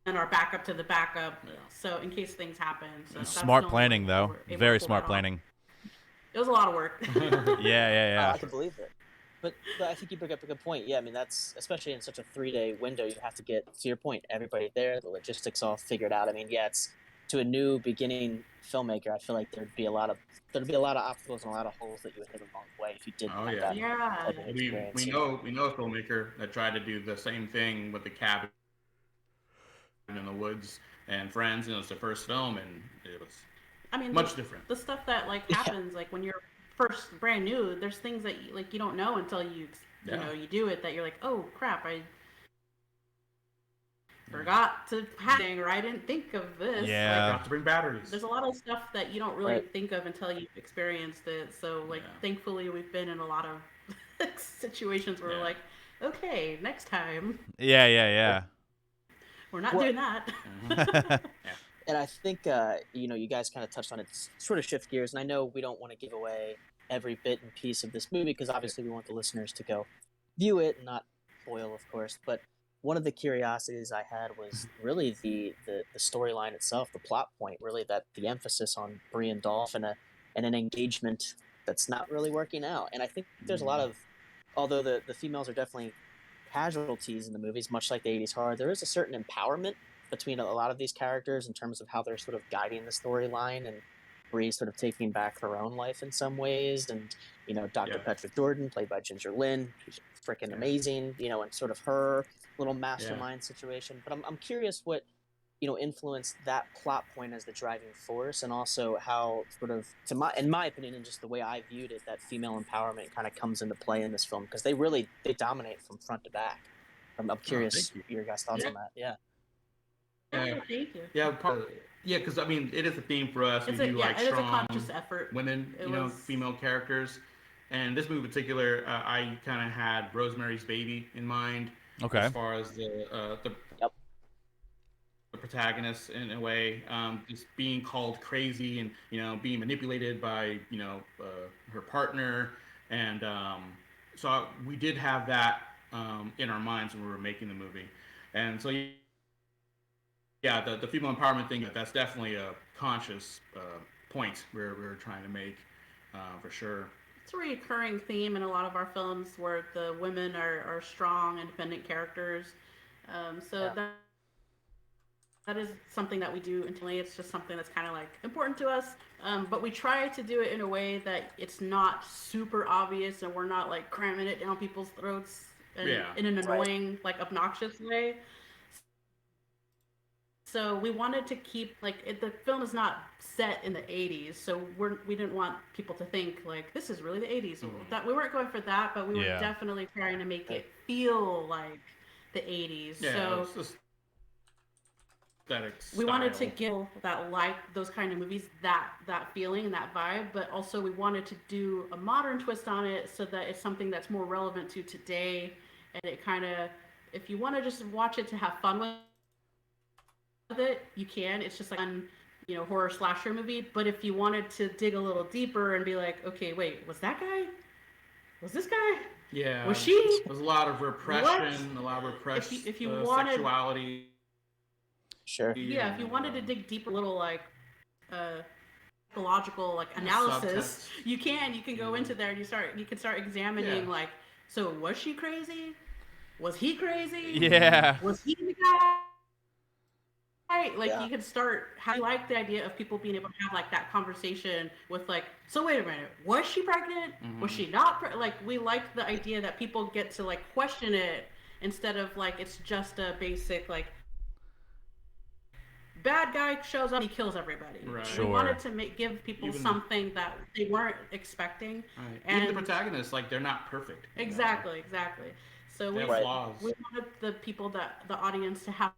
then our backup to the backup. Yeah. So in case things happen. So smart planning, though. Very smart planning. It was a lot of work. Yeah. I can believe it. But I think you bring up a good point. Yeah, I mean, that's, especially in such a 3-day window, you have to get, to your point, everybody there, the logistics all figured out. I mean, yeah, it's to a new beginning filmmaker. I feel like there'd be a lot of obstacles and a lot of holes that you would hit the wrong way if you didn't have that. Yeah. We know a filmmaker that tried to do the same thing with the cabin in the woods and Friends, and it was the first film, and it was much different. The stuff that like happens like when you're first brand new, there's things that you don't know until you do it, that you're like, oh crap, I forgot to pack, or I didn't think of this. Yeah. I forgot to bring batteries. There's a lot of stuff that you don't really think of until you've experienced it. So thankfully we've been in a lot of situations where we're like, okay, next time. Yeah. We're not doing that. And I think you guys kind of touched on it. Sort of shift gears, and I know we don't want to give away every bit and piece of this movie because obviously we want the listeners to go view it and not spoil, of course. But one of the curiosities I had was really the storyline itself, the plot point, really that the emphasis on Bree and Dolph and an engagement that's not really working out. And I think there's a lot of, although the females are definitely casualties in the movies, much like the 80s horror, there is a certain empowerment between a lot of these characters in terms of how they're sort of guiding the storyline, and Bree sort of taking back her own life in some ways, and Dr. Petra Jordan, played by Ginger Lynn, who's freaking amazing, and sort of her little mastermind situation. But I'm curious what influenced that plot point as the driving force, and also how sort of, in my opinion, and just the way I viewed it, that female empowerment kind of comes into play in this film, because they dominate from front to back. I'm curious your guys' thoughts on that. Yeah. Thank you. Yeah, because I mean, it is a theme for us. We do like strong women, female characters. And this movie in particular, I kind of had Rosemary's Baby in mind. Okay. As far as the protagonist in a way, just being called crazy and being manipulated by her partner, and so we did have that in our minds when we were making the movie, and so. Yeah, the female empowerment thing, that's definitely a conscious point we're trying to make, for sure. It's a recurring theme in a lot of our films where the women are strong, independent characters. That is something that we do internally. It's just something that's kind of like important to us. But we try to do it in a way that it's not super obvious and we're not like cramming it down people's throats in an annoying, like obnoxious way. So we wanted to keep, the film is not set in the 80s, so we didn't want people to think, like, this is really the 80s. Mm-hmm. That we weren't going for that, but we were definitely trying to make it feel like the 80s. Yeah, so it's aesthetic style. We wanted to give that, like, those kind of movies, that feeling and that vibe, but also we wanted to do a modern twist on it so that it's something that's more relevant to today, and it kind of, if you want to just watch it to have fun with it, you can. It's just like a horror slasher movie. But if you wanted to dig a little deeper and be like, okay, wait, was that guy? Was this guy? Yeah. Was she? There's a lot of repression, a lot of repressed if you wanted, sexuality. Sure. Yeah, if you wanted to dig deeper, a little like psychological like analysis, you can go into there and you can start examining like, so was she crazy? Was he crazy? Yeah. Was he the guy? Like you can start. How you like the idea of people being able to have like that conversation with like, so wait a minute, was she pregnant? Mm-hmm. Was she not? Like we like the idea that people get to like question it instead of like it's just a basic like bad guy shows up, he kills everybody. Right. Sure. We wanted to give people something that they weren't expecting. Right. And even the protagonists, like they're not perfect. Exactly. So we wanted the people the audience to have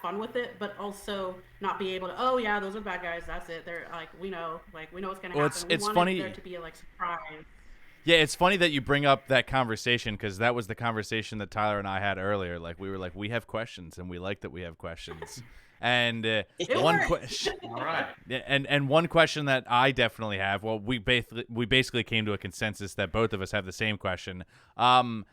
fun with it, but also not be able to, oh yeah, those are bad guys, that's it, they're like, we know what's gonna happen. It's funny there to be a like surprise. Yeah, it's funny that you bring up that conversation, because that was the conversation that Tyler and I had earlier. Like we were like, we have questions, and we like that we have questions. And one question, all right, and one question that I definitely have. Well, we basically came to a consensus that both of us have the same question. And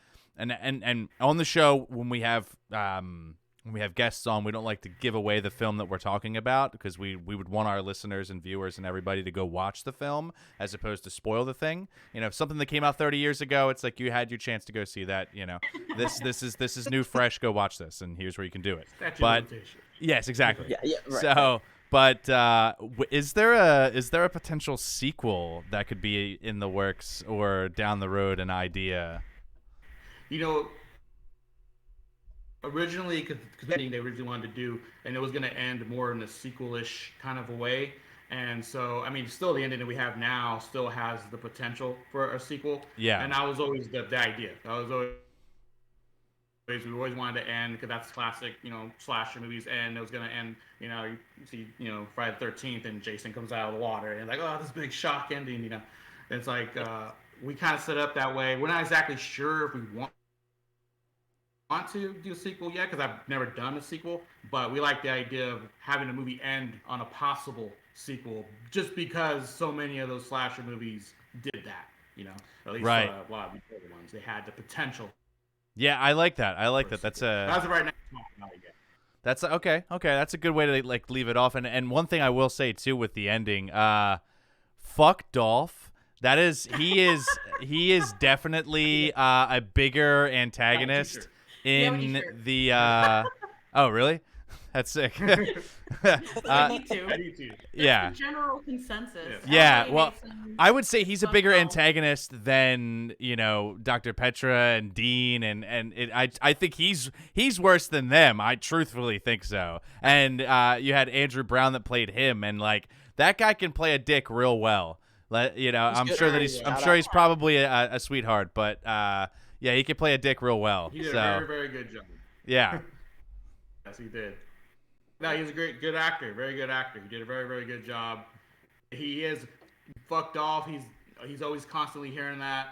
on the show when we have guests on, we don't like to give away the film that we're talking about, because we would want our listeners and viewers and everybody to go watch the film as opposed to spoil the thing. Something that came out 30 years ago, it's like you had your chance to go see that. This is new, fresh. Go watch this, and here's where you can do it. But yes, exactly. Yeah, right. So, but is there a potential sequel that could be in the works or down the road, an idea? Originally, because they originally wanted to do, and it was going to end more in a sequel-ish kind of a way. And so, I mean, still the ending that we have now still has the potential for a sequel. Yeah. And that was always the idea. We always wanted to end, because that's classic, slasher movies end. It was going to end, you see, Friday the 13th, and Jason comes out of the water, and like, oh, this big shock ending, It's like, we kind of set up that way. We're not exactly sure if we want want to do a sequel yet because I've never done a sequel, but we like the idea of having a movie end on a possible sequel, just because so many of those slasher movies did that. At least Right. a lot of the other ones, they had the potential. Yeah, I like that. I like that. That's as of right now. That's okay. Okay, that's a good way to like leave it off. And one thing I will say too with the ending, fuck Dolph. That is he is definitely a bigger antagonist in the oh really? That's sick. I need to. Yeah. That's the general consensus. Yeah. Well, I would say he's a bigger antagonist than Dr. Petra and Dean, and I think he's worse than them. I truthfully think so. And you had Andrew Brown that played him, and like that guy can play a dick real well. I'm sure that he's probably a sweetheart, but yeah, he can play a dick real well. He did a very, very good job. Yeah. Yes, he did. No, he's a good actor, very good actor. He did a very, very good job. He is fucked off. He's always constantly hearing that.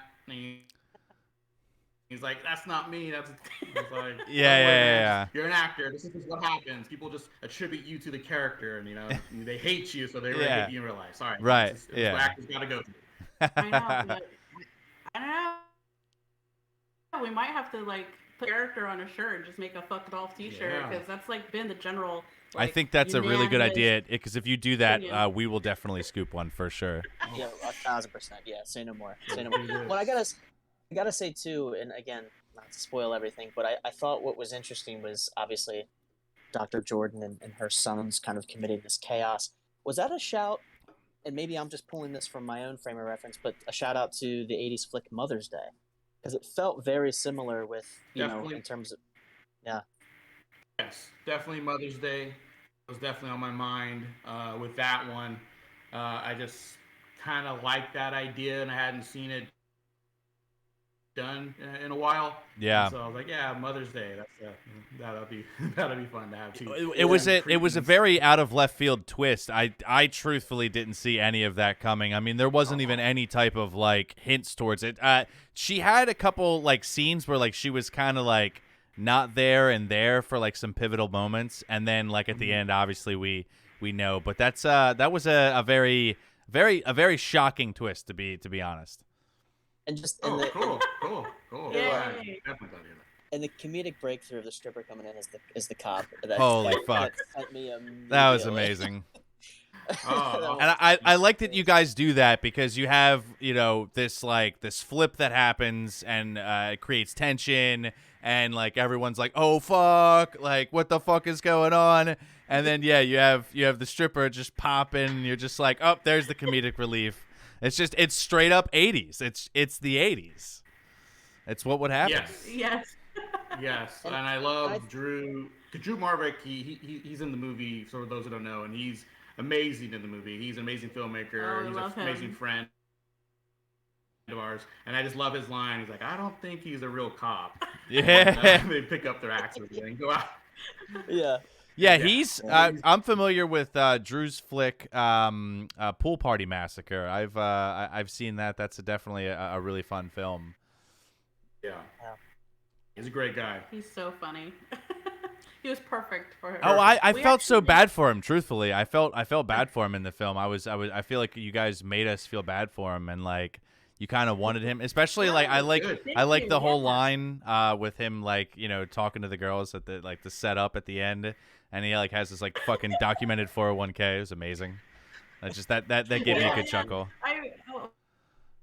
He's like, that's not me. That's like, yeah. You're an actor. This is what happens. People just attribute you to the character, and they hate you, so they really hate you in real life. Sorry, right? It's what actors gotta go through. I know, but I don't know. We might have to like put character on a shirt and just make a fuck Dolph t-shirt because that's like been the general. I think that's a really good idea because if you do that, we will definitely scoop one for sure. Yeah, 1,000%. Yeah, say no more. Say no more. Well, I gotta say too, and again, not to spoil everything, but I thought what was interesting was obviously Dr. Jordan and her sons kind of committing this chaos. Was that a shout? And maybe I'm just pulling this from my own frame of reference, but a shout out to the '80s flick Mother's Day, because it felt very similar with in terms of Yes, definitely Mother's Day was definitely on my mind with that one. I just kind of like that idea, and I hadn't seen it done in a while. Yeah. So I was like, yeah, Mother's Day. That'll be fun to have too. It was a very out of left field twist. I truthfully didn't see any of that coming. I mean, there wasn't even any type of like hints towards it. She had a couple like scenes where like she was kind of like not there and there for like some pivotal moments, and then like at the end, obviously we know. But that was a very shocking twist to be honest. And just cool. Yeah. And the comedic breakthrough of the stripper coming in is the cop. Holy fuck! That was amazing. And I like that you guys do that because you have this flip that happens and it creates tension and like everyone's like, oh fuck, like what the fuck is going on? And then you have the stripper just popping and you're just like, oh, there's the comedic relief. It's straight up 80s. It's the 80s. It's what would happen. Yes. And I love Drew Marvick. He's in the movie. For those who don't know, and he's amazing in the movie. He's an amazing filmmaker. He's an amazing friend of ours, and I just love his line. He's like, I don't think he's a real cop. Yeah. They pick up their axe and go out. Yeah, he's. I'm familiar with Drew's flick, Pool Party Massacre. I've seen that. That's definitely a really fun film. Yeah. He's a great guy. He's so funny. He was perfect for her. Oh, I felt so bad for him. Truthfully, I felt bad for him in the film. I feel like you guys made us feel bad for him, and like you kind of wanted him, especially like I like the whole line with him like talking to the girls at the setup at the end. And he like has this like fucking documented 401k. It was amazing. That's just that gave me a good chuckle.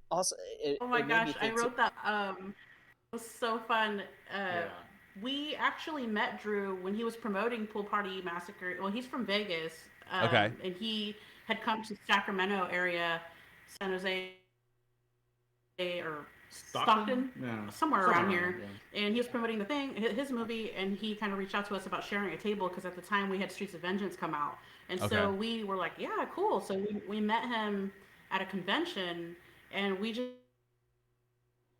Also, oh my gosh, I wrote that. It was so fun. We actually met Drew when he was promoting Pool Party Massacre. Well, he's from Vegas. Okay. And he had come to Sacramento area, San Jose, or Stockton, somewhere around here, and he was promoting his movie, and he kind of reached out to us about sharing a table because at the time we had Streets of Vengeance come out, and so we were like, yeah, cool. So we met him at a convention, and we just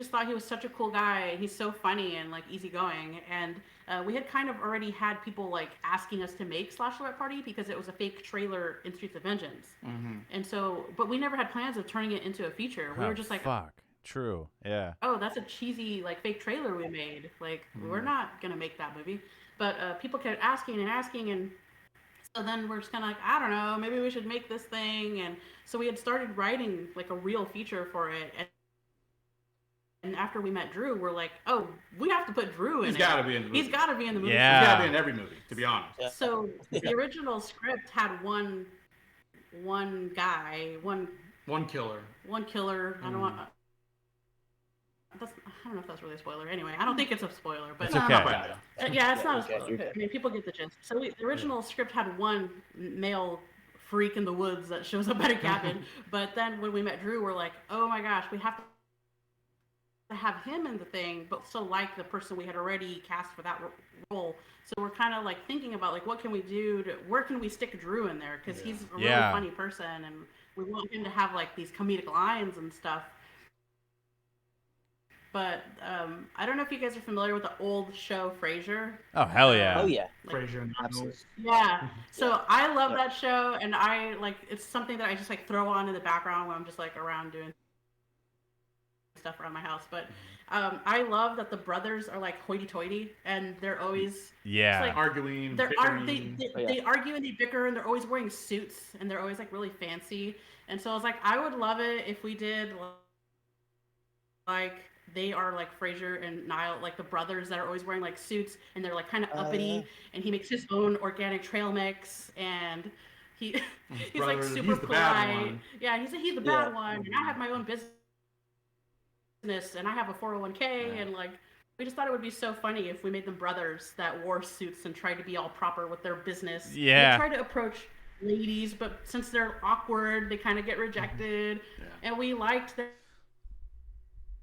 thought he was such a cool guy. He's so funny and like easygoing, and we had kind of already had people like asking us to make Slashlerette Party because it was a fake trailer in Streets of Vengeance, and so but we never had plans of turning it into a feature. We were just like, fuck. True. Yeah. oh, that's a cheesy like fake trailer we made. Like we're not gonna make that movie. But people kept asking and asking, and so then we're just kind of like, I don't know, maybe we should make this thing. And so we had started writing like a real feature for it. And after we met Drew, we're like, oh, we have to put Drew in He's it. got to be in the movie. He's got to be in the movie. Yeah. He's got to be in every movie, to be honest. Yeah. So the original script had one guy, one killer. I don't want. I don't know if that's really a spoiler. Anyway, I don't think it's a spoiler, but It's okay. yeah, it's not a okay, spoiler. I mean, people get the gist. So the original script had one male freak in the woods that shows up at a cabin, but then when we met Drew, we're like, oh my gosh, we have to have him in the thing, but still like the person we had already cast for that role. So we're kind of like thinking about like, what can we do where can we stick Drew in there? Because he's a really funny person, and we want him to have like these comedic lines and stuff. But I don't know if you guys are familiar with the old show Frasier. Oh, hell yeah. Oh yeah, Frasier and absolutely. Yeah. So I love that show, and I like it's something that I just like throw on in the background when I'm just like around doing stuff around my house. But I love that the brothers are like hoity-toity, and they're always Yeah. arguing. they bickering. argue and they bicker, and they're always wearing suits, and they're always like really fancy. And so I was like, I would love it if we did like they are like Frasier and Niall, like the brothers that are always wearing like suits, and they're like kind of uppity, and he makes his own organic trail mix, and he's like super polite. Yeah, he's the bad one, and I have my own business, and I have a 401k, and like we just thought it would be so funny if we made them brothers that wore suits and tried to be all proper with their business. Yeah. They try to approach ladies, but since they're awkward, they kind of get rejected. And we liked the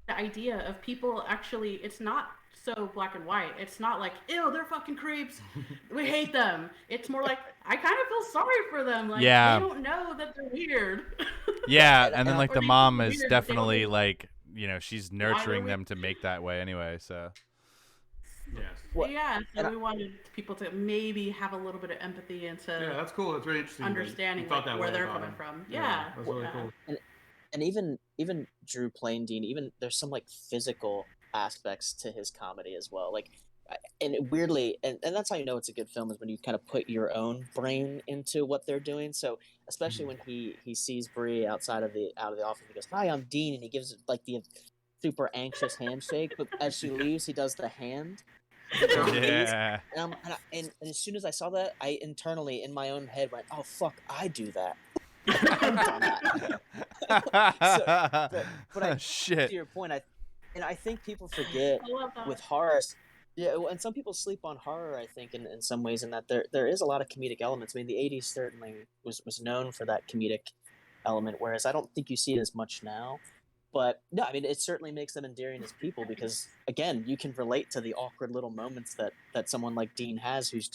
idea of people actually, it's not so black and white. It's not like, ew, they're fucking creeps, we hate them. It's more like, I kind of feel sorry for them. Like, they don't know that they're weird. Yeah, and then like the mom weird, is definitely like, you know, she's nurturing them to we... make that way anyway, so. Yes. Yeah, so we wanted people to maybe have a little bit of empathy into that's cool. That's very interesting. Understanding like, where they're coming from. Yeah. That's really cool. And even Drew playing Dean, even there's some like physical aspects to his comedy as well. Like, and weirdly, and that's how you know it's a good film, is when you kind of put your own brain into what they're doing. So especially when he sees Bree outside of the office, he goes, "Hi, I'm Dean," and he gives like the super anxious handshake. But as she leaves, he does the hand. Yeah. And as soon as I saw that, I internally in my own head went, "Oh fuck, I do that." I've done that. But shit. To your point, I think people forget with horror. Yeah, and some people sleep on horror, I think, in some ways, in that there is a lot of comedic elements. I mean, the 80s certainly was known for that comedic element, whereas I don't think you see it as much now. But no, I mean, it certainly makes them endearing as people because, again, you can relate to the awkward little moments that someone like Dean has, he's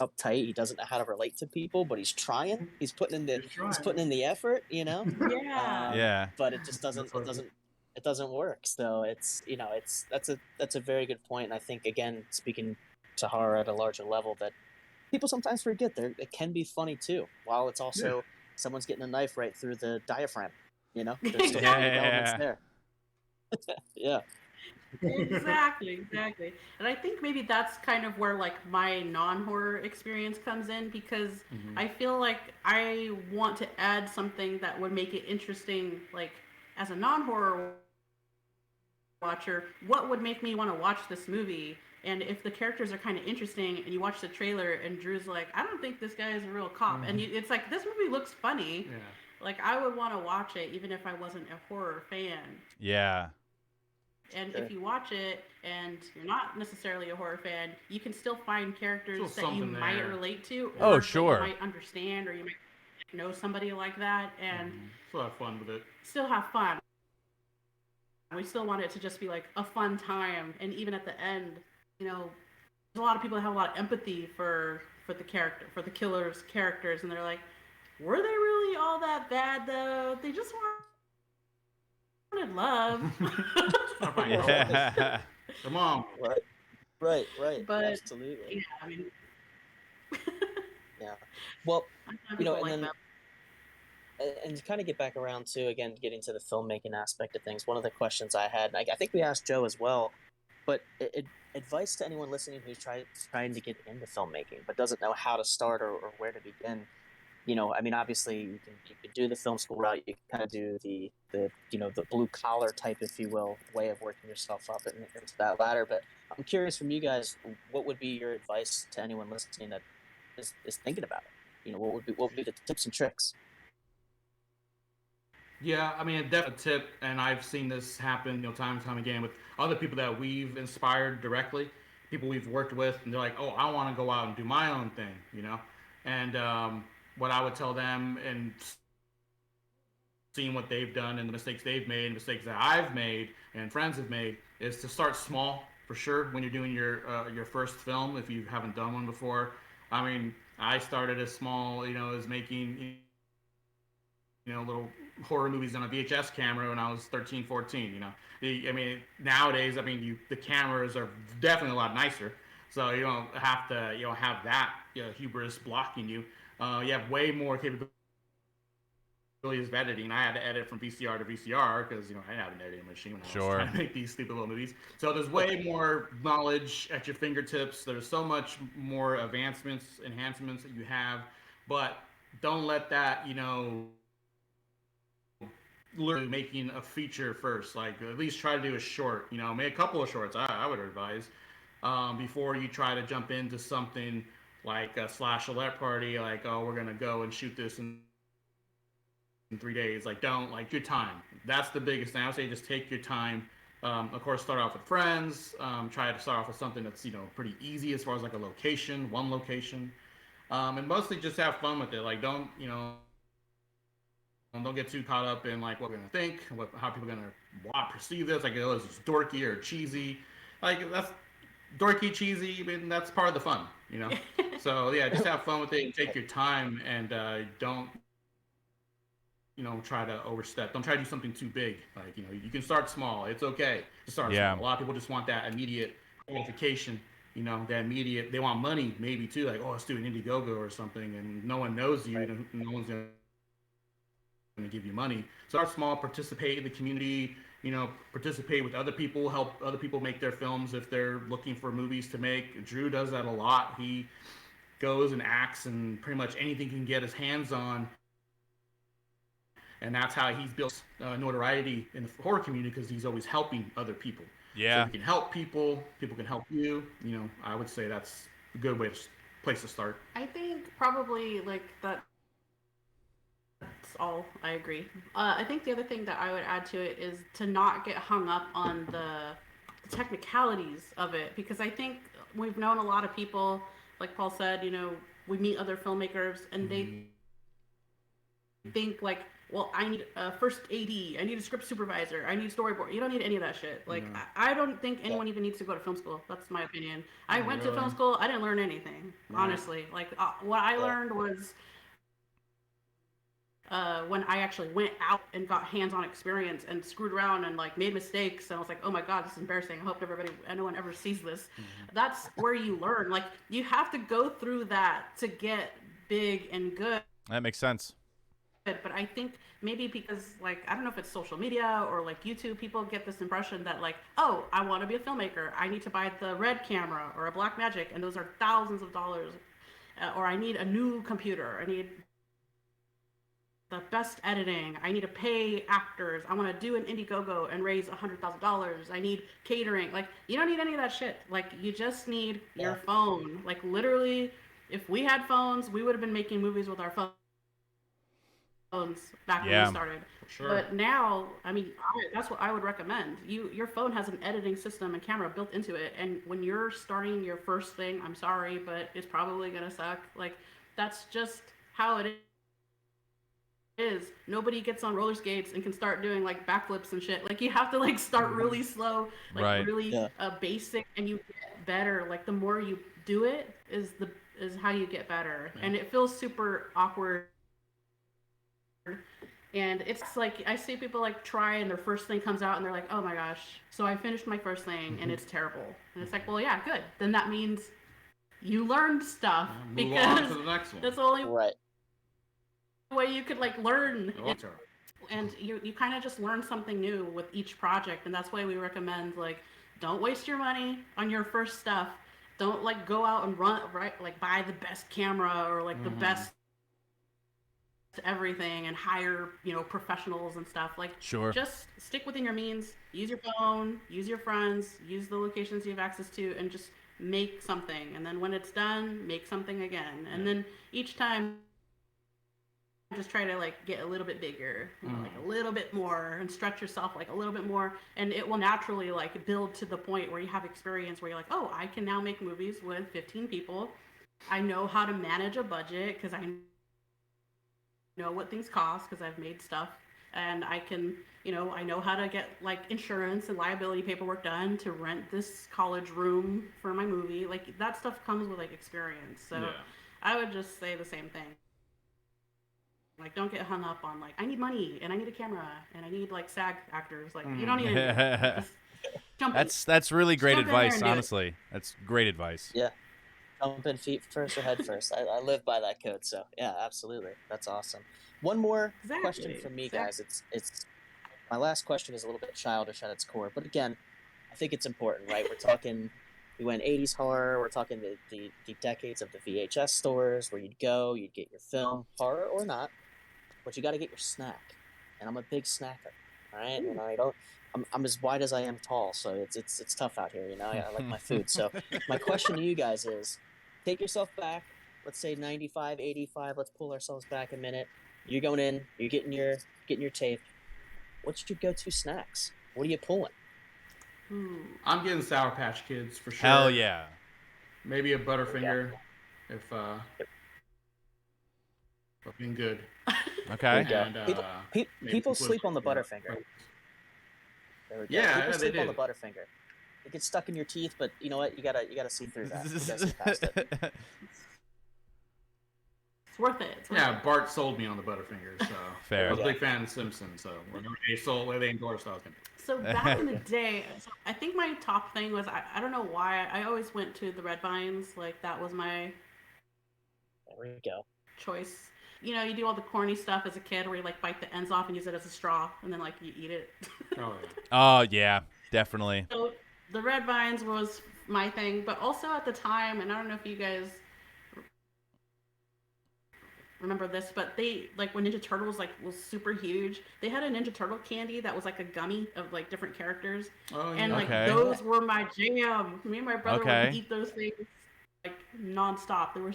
uptight, he doesn't know how to relate to people, but he's trying, he's putting in the effort, you know. Yeah. But it just doesn't work. So it's, you know, that's a very good point. And I think, again, speaking to horror at a larger level, that people sometimes forget it can be funny too, while it's also someone's getting a knife right through the diaphragm. You know, there's still elements there. Yeah. Exactly. And I think maybe that's kind of where like my non-horror experience comes in, because I feel like I want to add something that would make it interesting, like as a non-horror watcher, what would make me want to watch this movie? And if the characters are kind of interesting and you watch the trailer and Drew's like, I don't think this guy is a real cop. And it's like, this movie looks funny. Yeah. Like, I would want to watch it even if I wasn't a horror fan. Yeah. And if you watch it and you're not necessarily a horror fan, you can still find characters that you might relate to. Or sure. That you might understand, or you might know somebody like that. And still have fun with it. Still have fun. We still want it to just be like a fun time. And even at the end, you know, there's a lot of people that have a lot of empathy for the killer's characters. And they're like, were they really all that bad, though? They just wanted love. Yeah. Come on. Right. But, absolutely. Yeah, I mean... Yeah. Well, you know, and and to kind of get back around to, again, getting to the filmmaking aspect of things, one of the questions I had, and I think we asked Joe as well, but advice to anyone listening who's trying to get into filmmaking but doesn't know how to start or where to begin. I mean, obviously you can do the film school route. You can kind of do the blue collar type, if you will, way of working yourself up into that ladder. But I'm curious from you guys, what would be your advice to anyone listening that is thinking about it? What would be the tips and tricks? Yeah, I mean, definitely a tip, and I've seen this happen, time and time again with other people that we've inspired directly, people we've worked with, and they're like, "Oh, I want to go out and do my own thing," And what I would tell them, and seeing what they've done and the mistakes they've made, mistakes that I've made and friends have made, is to start small for sure when you're doing your first film if you haven't done one before. I mean, I started as small, as making little horror movies on a VHS camera when I was 13, 14. I mean, nowadays, I mean, the cameras are definitely a lot nicer, so you don't have that hubris blocking you. You have way more capabilities of editing. I had to edit from VCR to VCR because I didn't have an editing machine when I was trying to make these stupid little movies. So there's way more knowledge at your fingertips. There's so much more enhancements that you have, but don't let that learn making a feature first. Like, at least try to do a short. Make a couple of shorts. I would advise before you try to jump into something like a SLASHLORETTE party. Like, oh, we're gonna go and shoot this in 3 days. Like, don't, like, your time. That's the biggest thing. I would say just take your time. Of course, start off with friends. Try to start off with something that's pretty easy as far as like one location, and mostly just have fun with it. Like, don't get too caught up in like what we're gonna think, how people are gonna perceive this. Like, oh, is this dorky or cheesy? Like, that's dorky, cheesy. I mean, that's part of the fun. So yeah, just have fun with it and take your time, and don't try to overstep. Don't try to do something too big. Like, you can start small. It's okay to start small. A lot of people just want that immediate gratification. They want money maybe too. Like, oh, let's do an Indiegogo or something, and no one knows you. Right. No one's gonna give you money. Start small. Participate in the community. Participate with other people. Help other people make their films if they're looking for movies to make. Drew does that a lot. He goes and acts and pretty much anything he can get his hands on. And that's how he's built notoriety in the horror community, because he's always helping other people. Yeah. So if you can help people can help you. I would say that's a good place to start. I think probably like that. That's all. I agree. I think the other thing that I would add to it is to not get hung up on the technicalities of it, because I think we've known a lot of people, like Paul said, we meet other filmmakers and they think like, well, I need a first AD, I need a script supervisor, I need storyboard. You don't need any of that shit. Like, I don't think anyone even needs to go to film school. That's my opinion. I went to film school. I didn't learn anything, honestly. Like, what I learned was when I actually went out and got hands-on experience and screwed around and like made mistakes, and I was like, oh my god, this is embarrassing. I hope no one ever sees this. That's where you learn. Like, you have to go through that to get big and good. That makes sense. But I think maybe because, like, I don't know if it's social media or like YouTube, people get this impression that like, oh, I want to be a filmmaker, I need to buy the red camera or a Blackmagic, and those are thousands of dollars, or I need a new computer, I need the best editing, I need to pay actors, I want to do an Indiegogo and raise $100,000, I need catering. Like, you don't need any of that shit. Like, you just need your phone. Like, literally, if we had phones, we would have been making movies with our phones back when we started. Sure. But now, I mean, that's what I would recommend. Your phone has an editing system and camera built into it, and when you're starting your first thing, I'm sorry, but it's probably gonna suck. Like, that's just how it is. Nobody gets on roller skates and can start doing like backflips and shit. Like, you have to like start really slow, like really basic, and you get better. Like, the more you do it is how you get better. And it feels super awkward. And it's like, I see people like try and their first thing comes out and they're like, oh my gosh, so I finished my first thing and it's terrible. And it's like, well, yeah, good. Then that means you learned stuff, move on to the next one. That's only way you could like learn. Oh, sure. And you kind of just learn something new with each project, and that's why we recommend like don't waste your money on your first stuff. Don't like go out and like buy the best camera or like the best everything and hire professionals and stuff. Like Sure. just stick within your means, use your phone, use your friends, use the locations you have access to, and just make something. And then when it's done, make something again, and then each time just try to like get a little bit bigger, like a little bit more, and stretch yourself like a little bit more, and it will naturally like build to the point where you have experience where you're like, oh, I can now make movies with 15 people. I know how to manage a budget because I know what things cost because I've made stuff, and I can, I know how to get like insurance and liability paperwork done to rent this college room for my movie. Like that stuff comes with like experience. So I would just say the same thing. Like, don't get hung up on like I need money and I need a camera and I need like SAG actors. Like you don't need to just jump in. That's really great Jump in there advice. and do it. Honestly, that's great advice. Yeah. Jump in feet first or head first. I live by that code, so yeah, absolutely. That's awesome. One more question from me, guys. It's my last question is a little bit childish at its core, but again, I think it's important, right? We went 80s horror. We're talking the decades of the VHS stores where you'd go, you'd get your film, horror or not, but you got to get your snack. And I'm a big snacker, all right? And I'm as wide as I am tall, so it's tough out here, I like my food. So my question to you guys is, take yourself back, let's say 95, 85, let's pull ourselves back a minute. You're going in, you're getting your tape. What's your go-to snacks? What are you pulling? I'm getting Sour Patch Kids for sure. Hell yeah. Maybe a Butterfinger if being good. Okay. And, people sleep on the Butterfinger. Yeah, people they sleep on do. the Butterfinger. It gets stuck in your teeth, but you know what? You gotta see through that. You gotta see past it. It's worth it. Yeah, Bart sold me on the Butterfinger, so Fair. I was a big fan of Simpsons, so they endorsed I was gonna. So back in the day, I think my top thing was I don't know why I always went to the Red Vines. Like that was my There we go. choice. You do all the corny stuff as a kid where you like bite the ends off and use it as a straw and then like you eat it. Oh yeah. Oh yeah, definitely. So the Red Vines was my thing, but also at the time, and I don't know if you guys remember this, but they like when Ninja Turtles like was super huge, they had a Ninja Turtle candy that was like a gummy of like different characters. Oh, yeah. And like Okay. those were my jam. Me and my brother Okay. would eat those things like nonstop. They were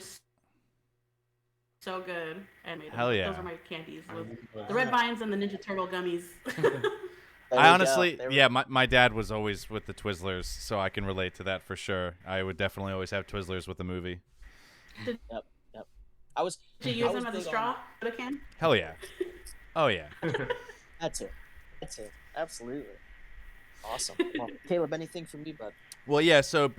so good. And Hell yeah. those are my candies. The Red Vines and the Ninja Turtle gummies. I honestly, yeah, my dad was always with the Twizzlers, so I can relate to that for sure. I would definitely always have Twizzlers with the movie. Yep. Did you use them as a straw for the can? Hell yeah. Oh yeah. That's it. Absolutely. Awesome. Well, Caleb, anything from you, bud? Well, yeah. So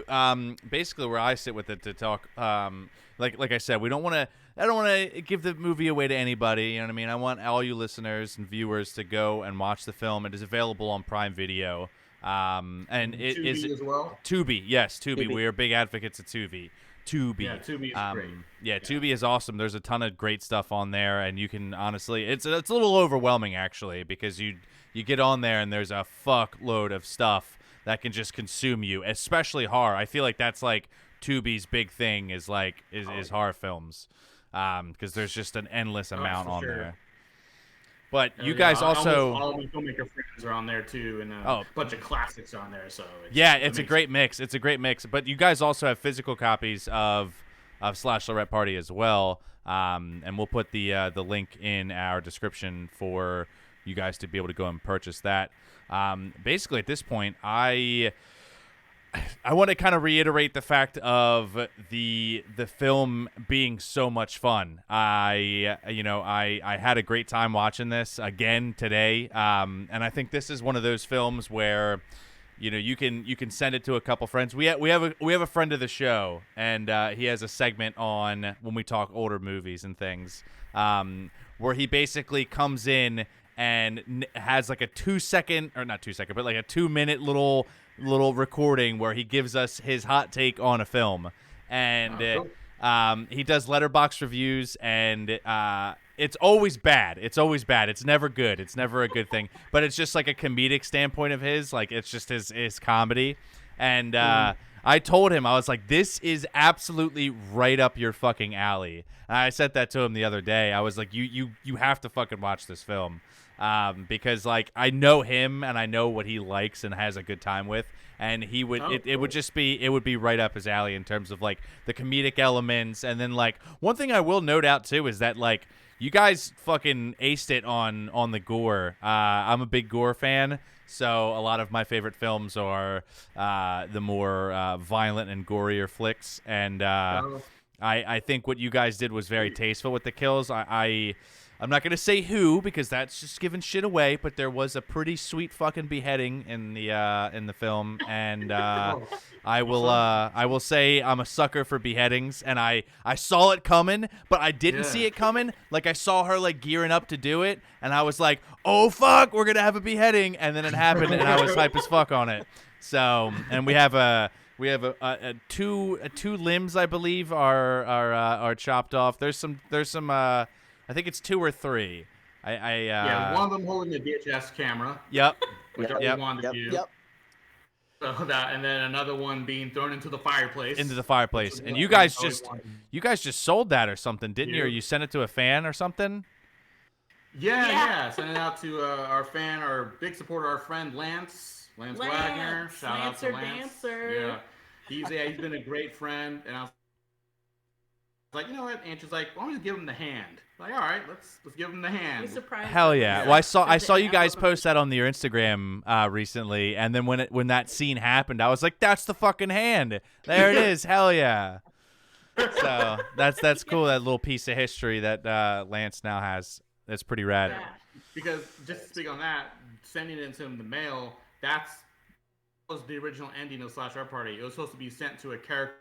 basically, where I sit with it to talk, like I said, I don't want to give the movie away to anybody. You know what I mean? I want all you listeners and viewers to go and watch the film. It is available on Prime Video. And it Tubi is as well. Tubi. Yes, Tubi. Tubi. We are big advocates of Tubi. Yeah, Tubi is great. Yeah, Tubi is awesome. There's a ton of great stuff on there, and you can honestly, it's a little overwhelming actually because you get on there and there's a fuckload of stuff that can just consume you, especially horror. I feel like that's like Tubi's big thing is horror films, because there's just an endless amount for on sure. there. But you guys also all my filmmaker friends are on there too, and a bunch of classics on there. So it's a great mix. It's a great mix. But you guys also have physical copies of /Lorette Party as well, and we'll put the link in our description for you guys to be able to go and purchase that. Basically, at this point, I want to kind of reiterate the fact of the film being so much fun. I had a great time watching this again today, and I think this is one of those films where you can send it to a couple friends. We have a friend of the show, and he has a segment on when we talk older movies and things, where he basically comes in and has like a 2-second, or not 2 second, but like a 2-minute little recording where he gives us his hot take on a film, and He does letterbox reviews, and it's always bad. It's always bad. It's never good. It's never a good thing. But it's just like a comedic standpoint of his. Like, it's just his comedy. And I told him, I was like, this is absolutely right up your fucking alley. And I said that to him the other day. I was like, you have to fucking watch this film. Because like I know him and I know what he likes and has a good time with, and he would it would be right up his alley in terms of like the comedic elements. And then like one thing I will note out too is that like you guys fucking aced it on the gore. I'm a big gore fan, so a lot of my favorite films are the more violent and gorier flicks, and I think what you guys did was very tasteful with the kills. I'm not gonna say who because that's just giving shit away, but there was a pretty sweet fucking beheading in the film, and I will say I'm a sucker for beheadings, and I saw it coming, but I didn't see it coming. Like I saw her like gearing up to do it, and I was like, oh fuck, we're gonna have a beheading, and then it happened, and I was hype as fuck on it. So, and we have two limbs, I believe, are chopped off. There's some I think it's 2 or 3. One of them holding the VHS camera. Yep. Which I wanted to do. Yep. So that, and then another one being thrown into the fireplace. And you guys just sold that or something, didn't you? Or you sent it to a fan or something? Yeah. Sent it out to our fan, our big supporter, our friend Lance Wagner. Shout out to Lance. Dancer. Yeah. He's been a great friend, and I was like, you know what? And she's like, why don't we just give him the hand? Like, all right, let's give him the hand. Hell yeah! Well, I saw you guys post that on your Instagram recently, and then when that scene happened, I was like, that's the fucking hand. There it is. Hell yeah! So that's cool. That little piece of history that Lance now has. That's pretty rad. Yeah. Because just to speak on that, sending it to him in the mail, that was the original ending of /Art Party. It was supposed to be sent to a character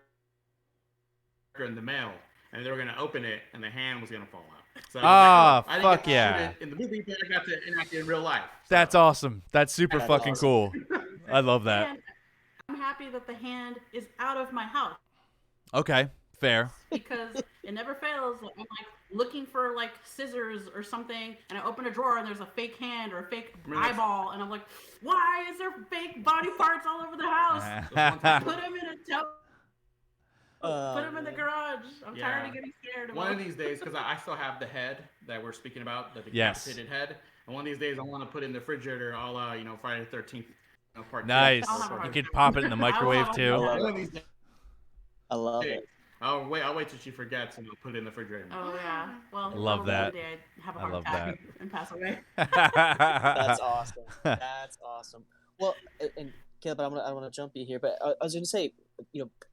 in the mail, and they were going to open it, and the hand was going to fall out. So I fuck yeah! In the movie, but I got to enact it in real life. So. That's awesome. That's super fucking cool. I love that. And I'm happy that the hand is out of my house. Okay, fair. Because it never fails. I'm like looking for like scissors or something, and I open a drawer and there's a fake hand or a fake eyeball, and I'm like, why is there fake body parts all over the house? Put them in a tote. Put them in the garage. I'm tired of getting scared. One of these days, because I still have the head that we're speaking about, the decapitated head. And one of these days, I want to put it in the refrigerator, a la, Friday the 13th part. Nice. You could pop it in the microwave too. I love it. I'll wait till she forgets and I'll put it in the refrigerator. Oh yeah. Well, love that. I have a heart attack and pass away. That's awesome. That's awesome. Well, and Caleb, I want to jump you here, but I was going to say,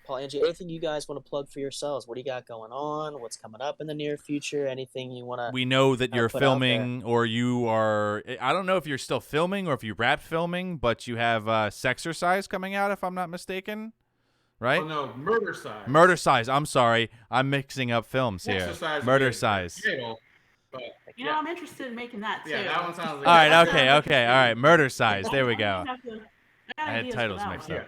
Paul, Angie, anything you guys want to plug for yourselves? What do you got going on? What's coming up in the near future? Anything you want to? We know that you're filming, or you are. I don't know if you're still filming or if you wrapped filming, but you have Sexercise coming out, if I'm not mistaken. Right? Oh no, Murder Size. Murder Size. I'm sorry, I'm mixing up films here. Murder Size. I'm interested in making that too. Yeah, that one sounds. Like all right. Okay. All right. Murder Size. There we go. I had titles mixed up.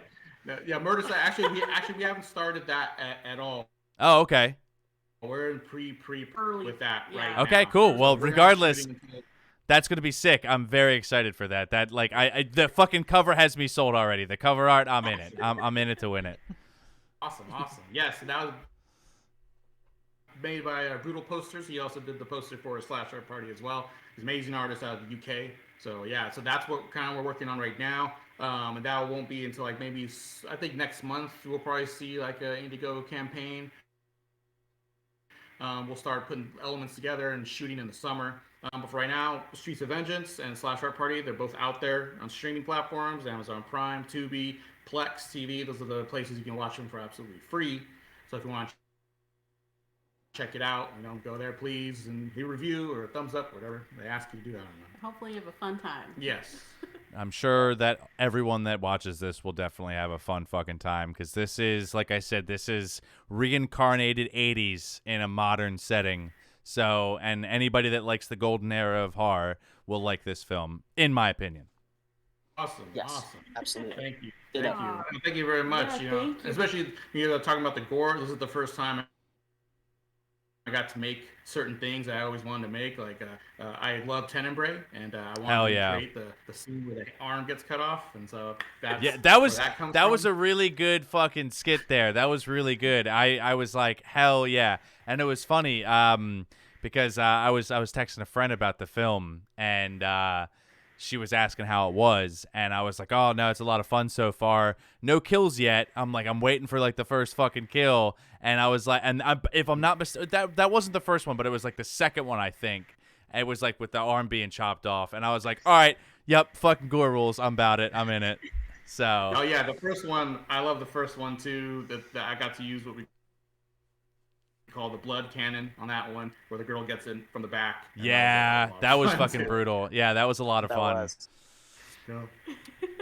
Yeah, Murder Size. Actually, we haven't started that at all. Oh, okay. We're in pre with that right Okay, now. cool. Well, regardless, that's gonna be sick. I'm very excited for that. That I the fucking cover has me sold already. The cover art, I'm in it. I'm in it to win it. Awesome. Yes, and that was made by Brutal Posters. He also did the poster for /Art Party as well. He's an amazing artist out of the UK. So so that's what we're working on right now. And that won't be until maybe I think next month we'll probably see an Indigo campaign. We'll start putting elements together and shooting in the summer. But for right now, Streets of Vengeance and /Art Party, they're both out there on streaming platforms, Amazon Prime, Tubi, Plex TV. Those are the places you can watch them for absolutely free. So if you want to check it out, go there, please, and leave a review or a thumbs up, whatever they ask you to do. I don't know. Hopefully you have a fun time. Yes. I'm sure that everyone that watches this will definitely have a fun fucking time, because this is, like I said, this is reincarnated 80s in a modern setting. So, and anybody that likes the golden era of horror will like this film, in my opinion. Awesome. Yes, awesome. Absolutely. Thank you. Thank you very much. Yeah, especially talking about the gore. This is the first time got to make certain things I always wanted to make. Like I love Tenebrae, and I wanted Hell to yeah. create the scene where the arm gets cut off, and so that's that where was that comes that from. was a really good fucking skit there. That was really good. I was like, hell yeah. And it was funny because I was texting a friend about the film, and she was asking how it was, and I was like, oh no, it's a lot of fun so far. No kills yet. I'm waiting for like the first fucking kill, and I was like, if I'm not that wasn't the first one, but it was like the second one, I think. It was like with the arm being chopped off, and I was like, all right, yep, fucking gore rules. I'm about it. I'm in it. So. Oh yeah, the first one. I love the first one too. That I got to use what we call the blood cannon on that one, where the girl gets in from the back. Yeah, that was fucking brutal. Yeah, that was a lot of fun. Yeah.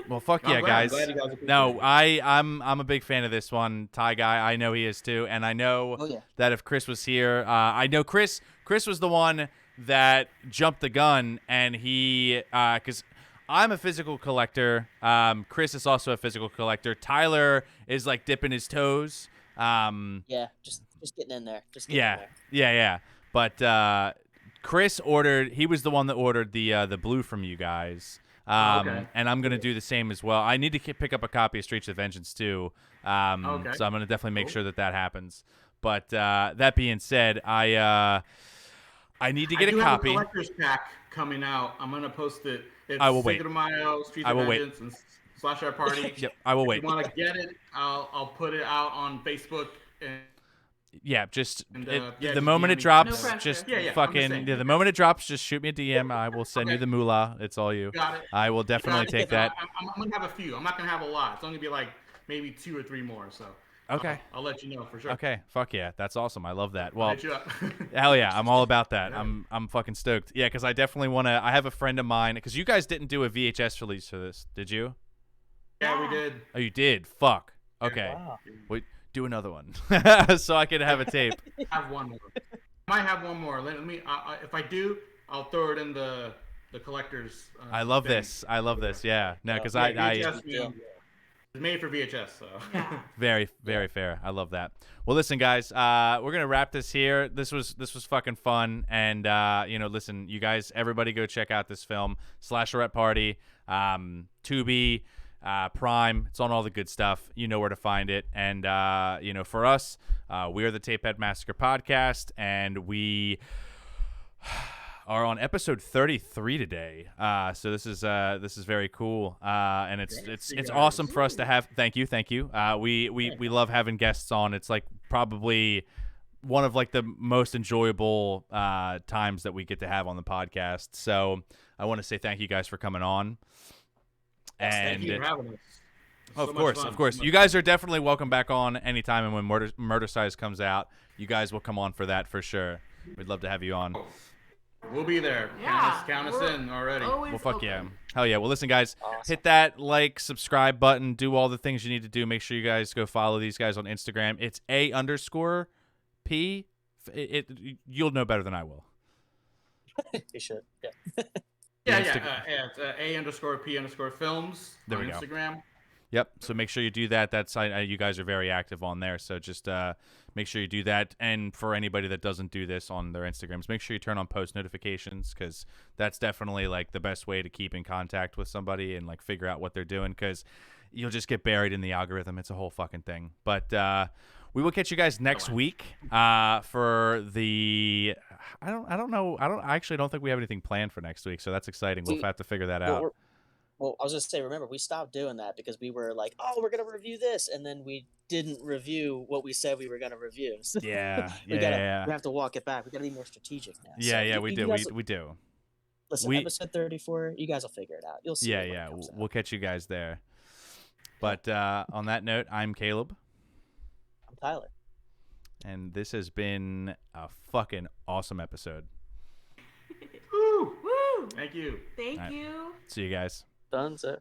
Well, fuck yeah, guys. No, I'm a big fan of this one. Ty guy, I know he is too, and I know that if Chris was here, I know Chris was the one that jumped the gun, and he because I'm a physical collector. Chris is also a physical collector. Tyler is like dipping his toes. Yeah, just getting in there. Just getting in there. Yeah. But Chris ordered. He was the one that ordered the blue from you guys. And I'm gonna do the same as well. I need to pick up a copy of Streets of Vengeance too. So I'm gonna definitely make sure that happens. But that being said, I need to get a copy. I have a collector's pack coming out. I'm gonna post it. It's I will wait. Cinco de Mayo, Streets of Vengeance, and SLASHLORETTE Party. Yep, I will wait. If you want to get it, I'll put it out on Facebook. Yeah, just the moment it drops, just fucking the moment it drops, just shoot me a DM. I will send you the moolah. It's all you. Got it. I will definitely take that. I'm gonna have a few. I'm not gonna have a lot. It's only gonna be like maybe 2 or 3 more. So okay, I'll let you know for sure. Okay, fuck yeah, that's awesome. I love that. Well, I'll hit you up. hell yeah, I'm all about that. Yeah. I'm fucking stoked. Yeah, because I definitely want to. I have a friend of mine because you guys didn't do a VHS release for this, did you? Yeah, we did. Oh, you did. Fuck. Okay. Wow. Wait. Do another one so I can have a tape. Have one more. Might have one more. Let me. If I do, I'll throw it in the collector's. I love this. I love this. Yeah. No, because I it's made for VHS. So. Very, very fair. I love that. Well, listen, guys. We're gonna wrap this here. This was fucking fun. And listen, you guys, everybody, go check out this film, SLASHLORETTE Party, Tubi. Prime, it's on all the good stuff. You know where to find it. And for us, we are the Tapehead Massacre podcast, and we are on episode 33 today. So this is very cool. And it's awesome for us to have. Thank you. We love having guests on. It's like probably one of like the most enjoyable times that we get to have on the podcast. So I want to say thank you guys for coming on. And thank you for having us. Of course. You guys are definitely welcome back on anytime, and when Murder Size comes out, you guys will come on for that for sure. We'd love to have you on. We'll be there. Yeah, count us in already. Well, fuck yeah. Hell yeah. Well, listen, guys, hit that like, subscribe button, do all the things you need to do. Make sure you guys go follow these guys on Instagram. It's A_P. You'll know better than I will. You should. Yeah. It's A_P_films there on we go. Instagram. Yep. So make sure you do that. That's you guys are very active on there. So just make sure you do that. And for anybody that doesn't do this on their Instagrams, make sure you turn on post notifications, because that's definitely like the best way to keep in contact with somebody and like figure out what they're doing, because you'll just get buried in the algorithm. It's a whole fucking thing. But we will catch you guys next week for the. I actually don't think we have anything planned for next week, so that's exciting. We'll have to figure that out. Well, I was just saying, remember, we stopped doing that because we were like, oh, we're going to review this. And then we didn't review what we said we were going to review. So Yeah. We have to walk it back. We got to be more strategic now. Yeah, so we do. We do. Listen, episode 34, you guys will figure it out. You'll see. Yeah. We'll catch you guys there. But on that note, I'm Caleb. I'm Tyler. And this has been a fucking awesome episode. Woo! Woo! Thank you. Thank you. See you guys. Done, sir.